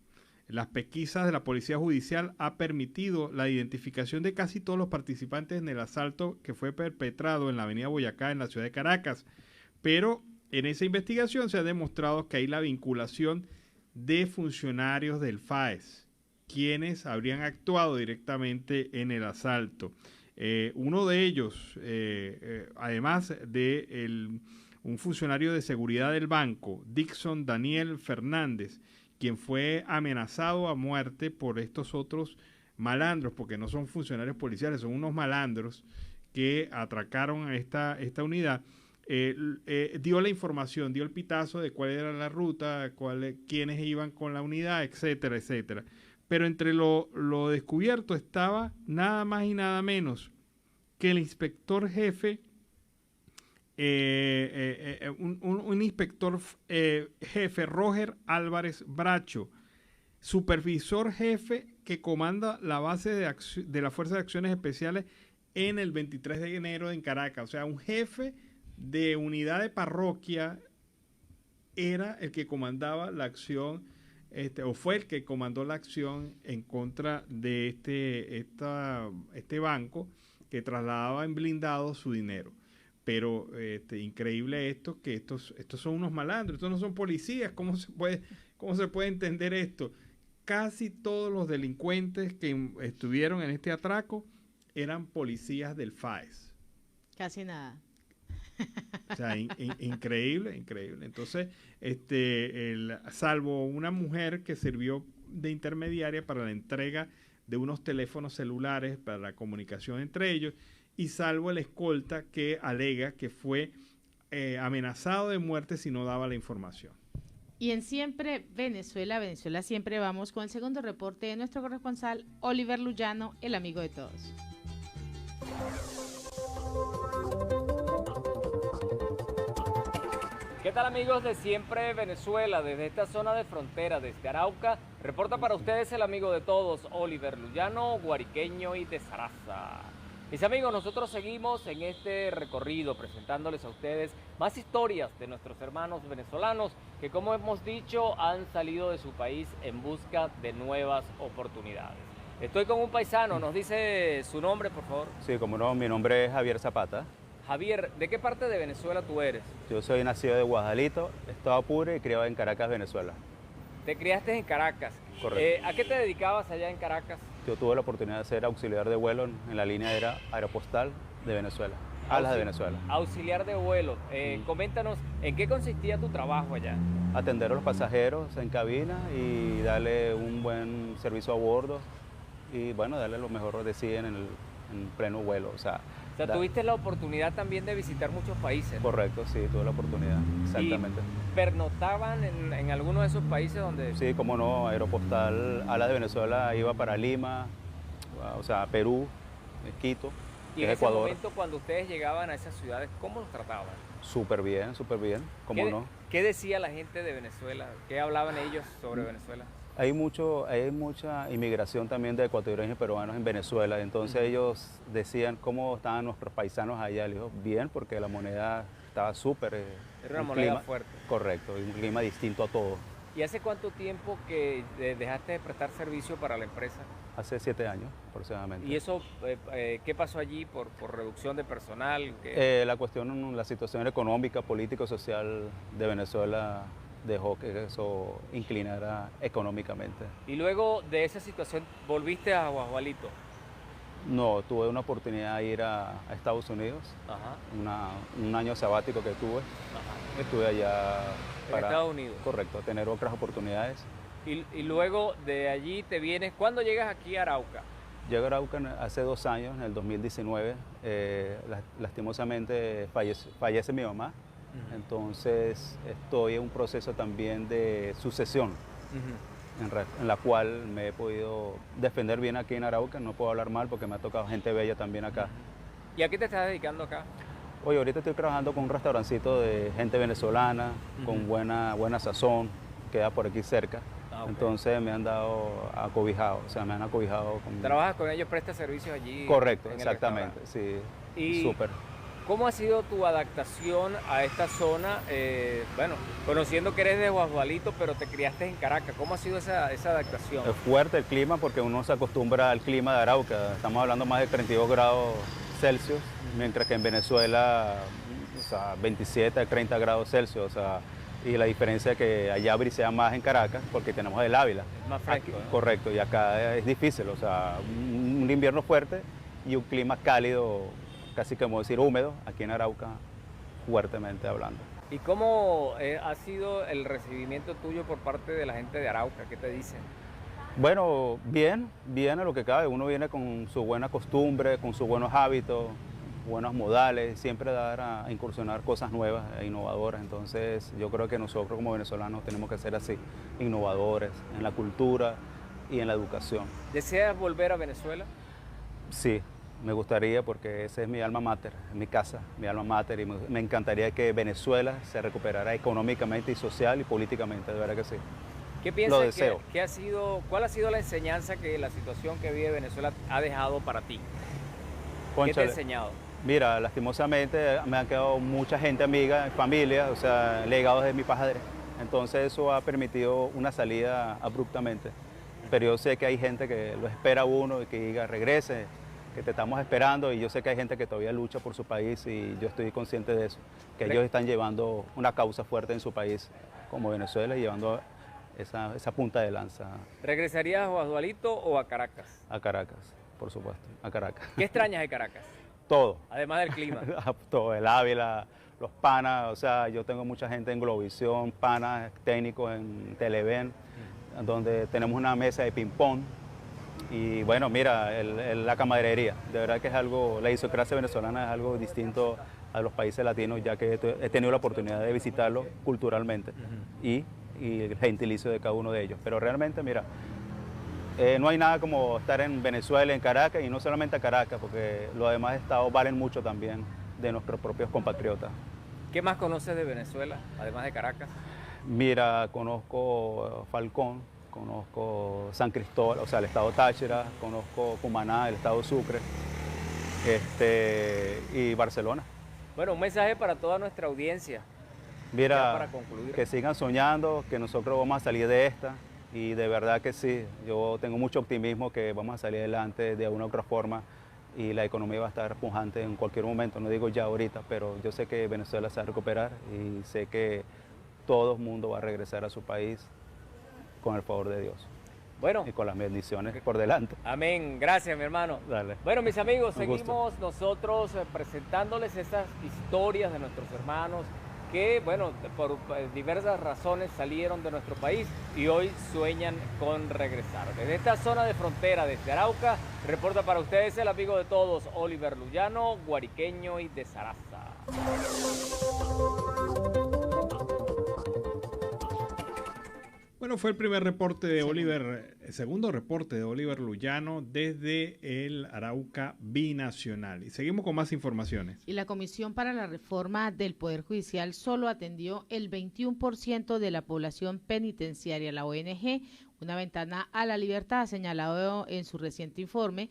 [SPEAKER 1] Las pesquisas de la Policía Judicial ha permitido la identificación de casi todos los participantes en el asalto que fue perpetrado en la avenida Boyacá, en la ciudad de Caracas. Pero en esa investigación se ha demostrado que hay la vinculación de funcionarios del FAES, quienes habrían actuado directamente en el asalto. Uno de ellos, además de un funcionario de seguridad del banco, Dixon Daniel Fernández, quien fue amenazado a muerte por estos otros malandros, porque no son funcionarios policiales, son unos malandros que atracaron a esta unidad, dio la información, dio el pitazo de cuál era la ruta, quiénes iban con la unidad, etcétera, etcétera. Pero entre lo descubierto estaba nada más y nada menos que el inspector jefe, un inspector jefe, Roger Álvarez Bracho, supervisor jefe que comanda la base de la Fuerza de Acciones Especiales en el 23 de enero en Caracas. O sea, un jefe de unidad de parroquia era el que comandaba la acción, o fue el que comandó la acción en contra de este banco que trasladaba en blindado su dinero. Pero increíble que estos son unos malandros, estos no son policías. ¿Cómo se puede entender esto? Casi todos los delincuentes que estuvieron en este atraco eran policías del FAES.
[SPEAKER 2] Casi nada.
[SPEAKER 1] O sea, increíble. Entonces, salvo una mujer que sirvió de intermediaria para la entrega de unos teléfonos celulares para la comunicación entre ellos, y salvo el escolta que alega que fue amenazado de muerte si no daba la información.
[SPEAKER 2] Y en Siempre Venezuela, Venezuela siempre, vamos con el segundo reporte de nuestro corresponsal Oliver Luyano, el amigo de todos.
[SPEAKER 6] ¿Qué tal, amigos de Siempre Venezuela? Desde esta zona de frontera, desde Arauca, reporta para ustedes el amigo de todos, Oliver Luyano, guariqueño y de Zaraza. Mis amigos, nosotros seguimos en este recorrido presentándoles a ustedes más historias de nuestros hermanos venezolanos que, como hemos dicho, han salido de su país en busca de nuevas oportunidades. Estoy con un paisano, ¿nos dice su nombre, por favor?
[SPEAKER 14] Sí, como no, mi nombre es Javier Zapata.
[SPEAKER 6] Javier, ¿de qué parte de Venezuela tú eres?
[SPEAKER 14] Yo soy nacido de Guajalito, Estado Apure, y criado en Caracas, Venezuela.
[SPEAKER 6] Te criaste en Caracas.
[SPEAKER 14] Correcto.
[SPEAKER 6] ¿A qué te dedicabas allá en Caracas?
[SPEAKER 14] Yo tuve la oportunidad de ser auxiliar de vuelo en la línea aeropostal de Venezuela, alas de Venezuela.
[SPEAKER 6] Auxiliar de vuelo. Coméntanos, ¿en qué consistía tu trabajo allá?
[SPEAKER 14] Atender a los pasajeros en cabina y darle un buen servicio a bordo y bueno, darle lo mejor de sí en pleno vuelo. O sea,
[SPEAKER 6] tuviste la oportunidad también de visitar muchos países.
[SPEAKER 14] Correcto, sí, tuve la oportunidad, exactamente.
[SPEAKER 6] ¿Y pernoctaban en alguno de esos países donde...?
[SPEAKER 14] Sí, como no, Aeropostal Alas de Venezuela iba para Lima, o sea, Perú, Quito,
[SPEAKER 6] y en ese
[SPEAKER 14] Ecuador.
[SPEAKER 6] momento, cuando ustedes llegaban a esas ciudades, ¿cómo los trataban?
[SPEAKER 14] Súper bien, ¿cómo no?
[SPEAKER 6] ¿Qué decía la gente de Venezuela? ¿Qué hablaban ellos sobre Venezuela?
[SPEAKER 14] Hay mucha inmigración también de ecuatorianos y peruanos en Venezuela, entonces ellos decían cómo estaban nuestros paisanos allá. Les digo, bien, porque la moneda estaba súper...
[SPEAKER 6] Era una moneda fuerte.
[SPEAKER 14] Correcto, y un clima distinto a todo.
[SPEAKER 6] ¿Y hace cuánto tiempo que dejaste de prestar servicio para la empresa?
[SPEAKER 14] Hace 7 años aproximadamente.
[SPEAKER 6] ¿Y eso, qué pasó allí por reducción de personal?
[SPEAKER 14] La situación económica, política, social de Venezuela dejó que eso inclinara económicamente.
[SPEAKER 6] ¿Y luego de esa situación volviste a Guasdualito?
[SPEAKER 14] No, tuve una oportunidad de ir a Estados Unidos, un año sabático que tuve. Estuve allá
[SPEAKER 6] para Estados Unidos.
[SPEAKER 14] Correcto, tener otras oportunidades.
[SPEAKER 6] Y luego de allí te vienes, ¿cuándo llegas aquí a Arauca?
[SPEAKER 14] Llego a Arauca hace 2 años, en el 2019. Lastimosamente fallece mi mamá. Entonces estoy en un proceso también de sucesión, en la cual me he podido defender bien aquí en Arauca. No puedo hablar mal porque me ha tocado gente bella también acá.
[SPEAKER 6] ¿Y a qué te estás dedicando acá?
[SPEAKER 14] Oye, ahorita estoy trabajando con un restaurancito de gente venezolana, con buena sazón, queda por aquí cerca. Entonces me han dado acobijado, o sea, me han acobijado.
[SPEAKER 6] ¿Trabajas con ellos, prestas servicios allí?
[SPEAKER 14] Correcto, exactamente, sí.
[SPEAKER 6] Y
[SPEAKER 14] súper.
[SPEAKER 6] ¿Cómo ha sido tu adaptación a esta zona? Bueno, conociendo que eres de Guasdualito, pero te criaste en Caracas, ¿cómo ha sido esa adaptación?
[SPEAKER 14] Es fuerte el clima porque uno se acostumbra al clima de Arauca. Estamos hablando más de 32 grados Celsius, mientras que en Venezuela, o sea, 27 a 30 grados Celsius. O sea, y la diferencia es que allá brisea más en Caracas porque tenemos el Ávila.
[SPEAKER 6] Más fresco.
[SPEAKER 14] Aquí, correcto, y acá es difícil, o sea, un invierno fuerte y un clima cálido, casi como decir húmedo, aquí en Arauca, fuertemente hablando.
[SPEAKER 6] ¿Y cómo ha sido el recibimiento tuyo por parte de la gente de Arauca? ¿Qué te dicen?
[SPEAKER 14] Bueno, bien a lo que cabe. Uno viene con su buena costumbre, con sus buenos hábitos, buenos modales, siempre dar a incursionar cosas nuevas e innovadoras. Entonces yo creo que nosotros como venezolanos tenemos que ser así, innovadores en la cultura y en la educación.
[SPEAKER 6] ¿Deseas volver a Venezuela?
[SPEAKER 14] Sí, me gustaría porque esa es mi alma mater, mi casa, mi alma mater, y me encantaría que Venezuela se recuperara económicamente y social y políticamente, de verdad que sí.
[SPEAKER 6] ¿Qué piensas?
[SPEAKER 14] Lo deseo.
[SPEAKER 6] ¿Cuál ha sido la enseñanza que la situación que vive Venezuela ha dejado para ti? ¿Qué te ha enseñado?
[SPEAKER 14] Mira, lastimosamente me han quedado mucha gente amiga, familia, o sea, legados de mi padre. Entonces eso ha permitido una salida abruptamente. Pero yo sé que hay gente que lo espera a uno y que diga, regrese, que te estamos esperando, y yo sé que hay gente que todavía lucha por su país y yo estoy consciente de eso, que ellos están llevando una causa fuerte en su país, como Venezuela, y llevando esa punta de lanza.
[SPEAKER 6] ¿Regresarías a Guasdualito o a Caracas?
[SPEAKER 14] A Caracas, por supuesto, a Caracas.
[SPEAKER 6] ¿Qué extrañas de Caracas?
[SPEAKER 14] Todo.
[SPEAKER 6] Además del clima.
[SPEAKER 14] Todo, el Ávila, los panas, o sea, yo tengo mucha gente en Globovisión, panas técnicos en Televen, donde tenemos una mesa de ping-pong. Y bueno, mira, la camaradería, de verdad que es algo, la idiosincrasia venezolana es algo distinto a los países latinos, ya que he tenido la oportunidad de visitarlo culturalmente y el gentilicio de cada uno de ellos. Pero realmente, mira, no hay nada como estar en Venezuela, en Caracas, y no solamente a Caracas, porque los demás estados valen mucho también de nuestros propios compatriotas.
[SPEAKER 6] ¿Qué más conoces de Venezuela, además de Caracas?
[SPEAKER 14] Mira, conozco Falcón, conozco San Cristóbal, o sea, el estado Táchira, conozco Cumaná, el estado Sucre, y Barcelona.
[SPEAKER 6] Bueno, un mensaje para toda nuestra audiencia.
[SPEAKER 14] Mira,
[SPEAKER 6] para concluir,
[SPEAKER 14] que sigan soñando, que nosotros vamos a salir de esta, y de verdad que sí, yo tengo mucho optimismo que vamos a salir adelante de una u otra forma, y la economía va a estar pujante en cualquier momento, no digo ya ahorita, pero yo sé que Venezuela se va a recuperar y sé que todo el mundo va a regresar a su país con el favor de Dios.
[SPEAKER 6] Bueno.
[SPEAKER 14] Y con las bendiciones por delante.
[SPEAKER 6] Amén. Gracias, mi hermano.
[SPEAKER 14] Dale.
[SPEAKER 6] Bueno, mis amigos,
[SPEAKER 14] Un gusto.
[SPEAKER 6] seguimos nosotros presentándoles estas historias de nuestros hermanos que, bueno, por diversas razones salieron de nuestro país y hoy sueñan con regresar. Desde esta zona de frontera, desde Arauca, reporta para ustedes el amigo de todos, Oliver Luyano, guariqueño y de Saraza.
[SPEAKER 1] Bueno, fue el primer reporte de Oliver, el segundo reporte de Oliver Luyano desde el Arauca binacional. Y seguimos con más informaciones.
[SPEAKER 2] Y la Comisión para la Reforma del Poder Judicial solo atendió el 21% de la población penitenciaria. La ONG, Una Ventana a la Libertad, ha señalado en su reciente informe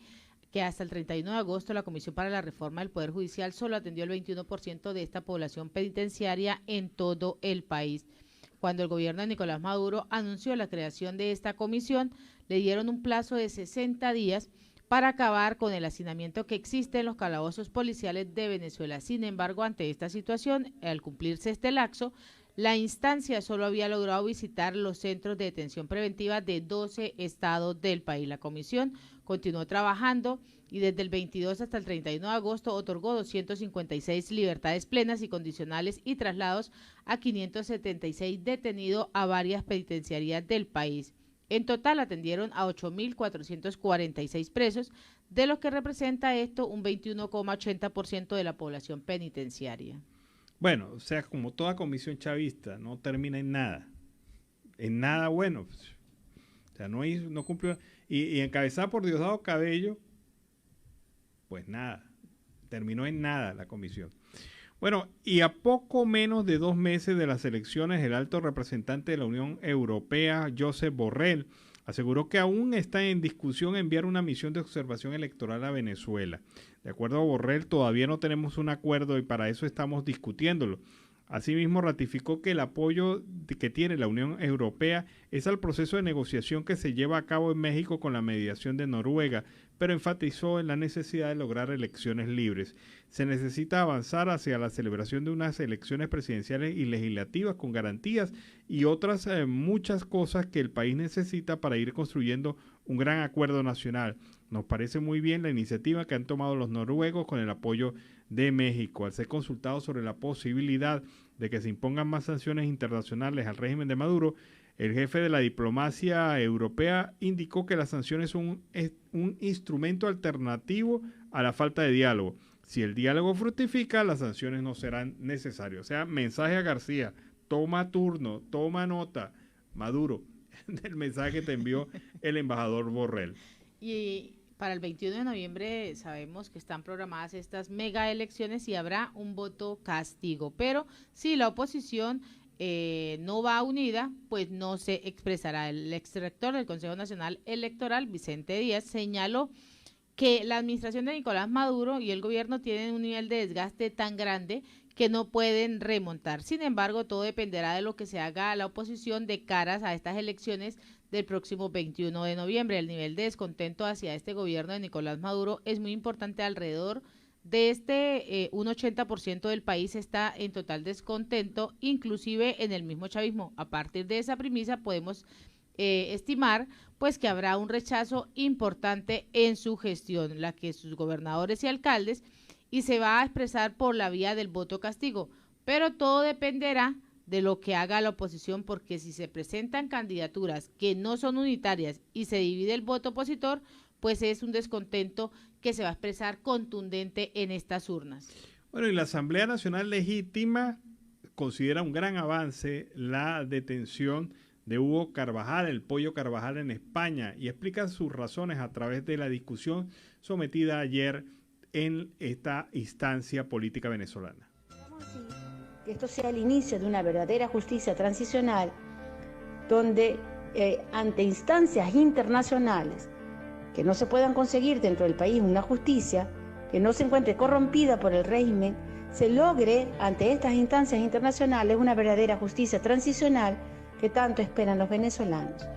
[SPEAKER 2] que hasta el 31 de agosto la Comisión para la Reforma del Poder Judicial solo atendió el 21% de esta población penitenciaria en todo el país. Cuando el gobierno de Nicolás Maduro anunció la creación de esta comisión, le dieron un plazo de 60 días para acabar con el hacinamiento que existe en los calabozos policiales de Venezuela. Sin embargo, ante esta situación, al cumplirse este lapso, la instancia solo había logrado visitar los centros de detención preventiva de 12 estados del país. La comisión continuó trabajando y desde el 22 hasta el 31 de agosto otorgó 256 libertades plenas y condicionales y traslados a 576 detenidos a varias penitenciarías del país. En total atendieron a 8.446 presos, de los que representa esto un 21,80% de la población penitenciaria.
[SPEAKER 1] Bueno, o sea, como toda comisión chavista, no termina en nada bueno. O sea, no cumplió. Y encabezada por Diosdado Cabello, pues nada, terminó en nada la comisión. Bueno, y a poco menos de 2 meses de las elecciones, el alto representante de la Unión Europea, Josep Borrell, aseguró que aún está en discusión enviar una misión de observación electoral a Venezuela. De acuerdo a Borrell, todavía no tenemos un acuerdo y para eso estamos discutiéndolo. Asimismo, ratificó que el apoyo que tiene la Unión Europea es al proceso de negociación que se lleva a cabo en México con la mediación de Noruega, pero enfatizó en la necesidad de lograr elecciones libres. Se necesita avanzar hacia la celebración de unas elecciones presidenciales y legislativas con garantías y otras muchas cosas que el país necesita para ir construyendo un gran acuerdo nacional. Nos parece muy bien la iniciativa que han tomado los noruegos con el apoyo de México. Al ser consultado sobre la posibilidad de que se impongan más sanciones internacionales al régimen de Maduro, el jefe de la diplomacia europea indicó que las sanciones son un instrumento alternativo a la falta de diálogo. Si el diálogo fructifica, las sanciones no serán necesarias. O sea, mensaje a García, toma turno, toma nota, Maduro, del mensaje que te envió el embajador Borrell.
[SPEAKER 2] Y para el 21 de noviembre sabemos que están programadas estas mega elecciones y habrá un voto castigo, pero si la oposición no va unida, pues no se expresará. El exrector del Consejo Nacional Electoral, Vicente Díaz, señaló que la administración de Nicolás Maduro y el gobierno tienen un nivel de desgaste tan grande que no pueden remontar. Sin embargo, todo dependerá de lo que se haga a la oposición de caras a estas elecciones del próximo 21 de noviembre. El nivel de descontento hacia este gobierno de Nicolás Maduro es muy importante. Alrededor de un 80% del país está en total descontento, inclusive en el mismo chavismo. A partir de esa premisa podemos estimar pues que habrá un rechazo importante en su gestión, la que sus gobernadores y alcaldes, y se va a expresar por la vía del voto castigo, pero todo dependerá de lo que haga la oposición, porque si se presentan candidaturas que no son unitarias y se divide el voto opositor, pues es un descontento que se va a expresar contundente en estas urnas.
[SPEAKER 1] Bueno, y la Asamblea Nacional Legítima considera un gran avance la detención de Hugo Carvajal, el Pollo Carvajal, en España, y explica sus razones a través de la discusión sometida ayer en esta instancia política venezolana.
[SPEAKER 15] Que esto sea el inicio de una verdadera justicia transicional, donde ante instancias internacionales que no se puedan conseguir dentro del país una justicia que no se encuentre corrompida por el régimen, se logre ante estas instancias internacionales una verdadera justicia transicional que tanto esperan los venezolanos.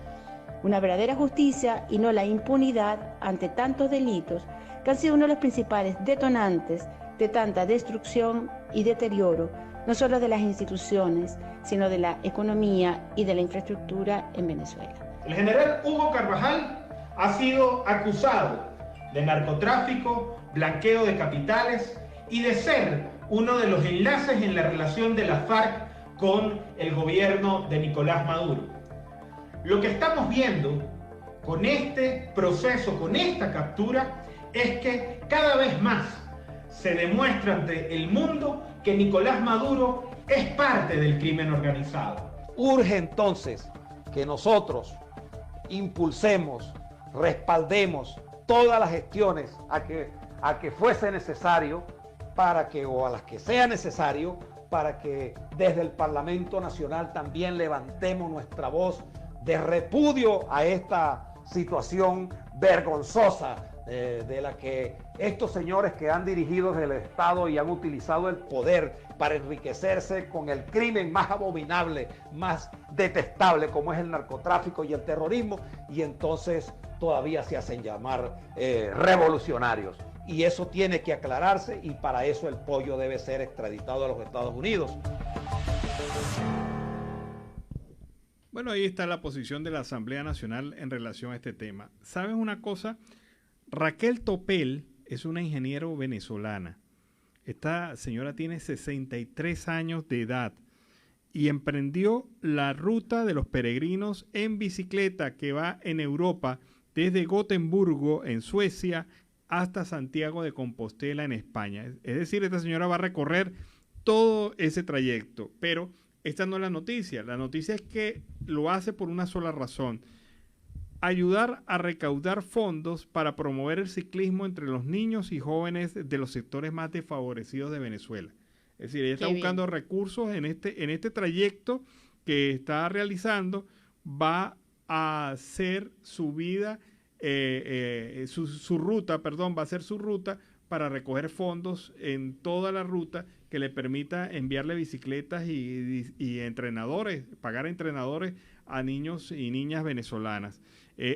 [SPEAKER 15] Una verdadera justicia y no la impunidad ante tantos delitos que han sido uno de los principales detonantes de tanta destrucción y deterioro no solo de las instituciones, sino de la economía y de la infraestructura en Venezuela.
[SPEAKER 16] El general Hugo Carvajal ha sido acusado de narcotráfico, blanqueo de capitales y de ser uno de los enlaces en la relación de la FARC con el gobierno de Nicolás Maduro. Lo que estamos viendo con este proceso, con esta captura, es que cada vez más se demuestra ante el mundo que Nicolás Maduro es parte del crimen organizado.
[SPEAKER 17] Urge entonces que nosotros impulsemos, respaldemos todas las gestiones a que fuese necesario para que, o a las que sea necesario, para que desde el Parlamento Nacional también levantemos nuestra voz de repudio a esta situación vergonzosa de la que estos señores que han dirigido desde el Estado y han utilizado el poder para enriquecerse con el crimen más abominable, más detestable como es el narcotráfico y el terrorismo, y entonces todavía se hacen llamar revolucionarios. Y eso tiene que aclararse, y para eso el pollo debe ser extraditado a los Estados Unidos.
[SPEAKER 1] Bueno, ahí está la posición de la Asamblea Nacional en relación a este tema. ¿Sabes una cosa? Raquel Topel es una ingeniera venezolana. Esta señora tiene 63 años de edad y emprendió la ruta de los peregrinos en bicicleta que va en Europa desde Gotemburgo, en Suecia, hasta Santiago de Compostela, en España. Es decir, esta señora va a recorrer todo ese trayecto, pero esta no es la noticia. La noticia es que lo hace por una sola razón: ayudar a recaudar fondos para promover el ciclismo entre los niños y jóvenes de los sectores más desfavorecidos de Venezuela. Es decir, ella está buscando recursos en este trayecto que está realizando. Va a hacer su vida, su ruta para recoger fondos en toda la ruta que le permita enviarle bicicletas y entrenadores, pagar entrenadores a niños y niñas venezolanas.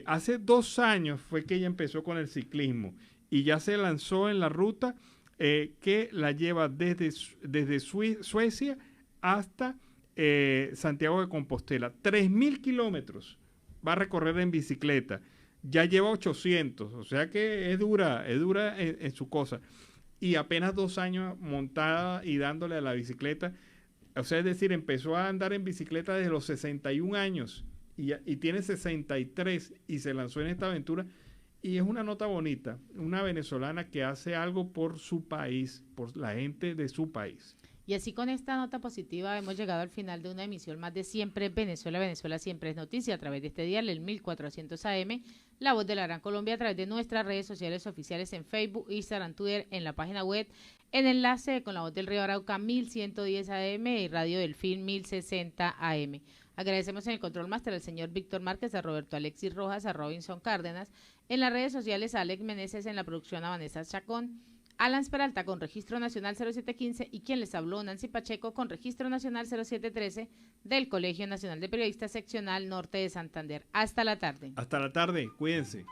[SPEAKER 1] Hace 2 años fue que ella empezó con el ciclismo y ya se lanzó en la ruta que la lleva desde Suecia hasta Santiago de Compostela. 3.000 kilómetros va a recorrer en bicicleta. Ya lleva 800, o sea que es dura en su cosa. Y apenas 2 años montada y dándole a la bicicleta. O sea, es decir, empezó a andar en bicicleta desde los 61 años y tiene 63 y se lanzó en esta aventura. Y es una nota bonita, una venezolana que hace algo por su país, por la gente de su país.
[SPEAKER 2] Y así, con esta nota positiva, hemos llegado al final de una emisión más de Siempre Venezuela. Venezuela siempre es noticia, a través de este dial, el 1400 AM, La Voz de la Gran Colombia, a través de nuestras redes sociales oficiales en Facebook, Instagram, Twitter, en la página web, en enlace con La Voz del Río Arauca 1110 AM y Radio Delfín 1060 AM. Agradecemos en el control máster al señor Víctor Márquez, a Roberto Alexis Rojas, a Robinson Cárdenas, en las redes sociales a Alex Meneses, en la producción a Vanessa Chacón, Alan Peralta con Registro Nacional 0715 y quien les habló, Nancy Pacheco, con Registro Nacional 0713 del Colegio Nacional de Periodistas Seccional Norte de Santander. Hasta la tarde.
[SPEAKER 1] Hasta la tarde, cuídense.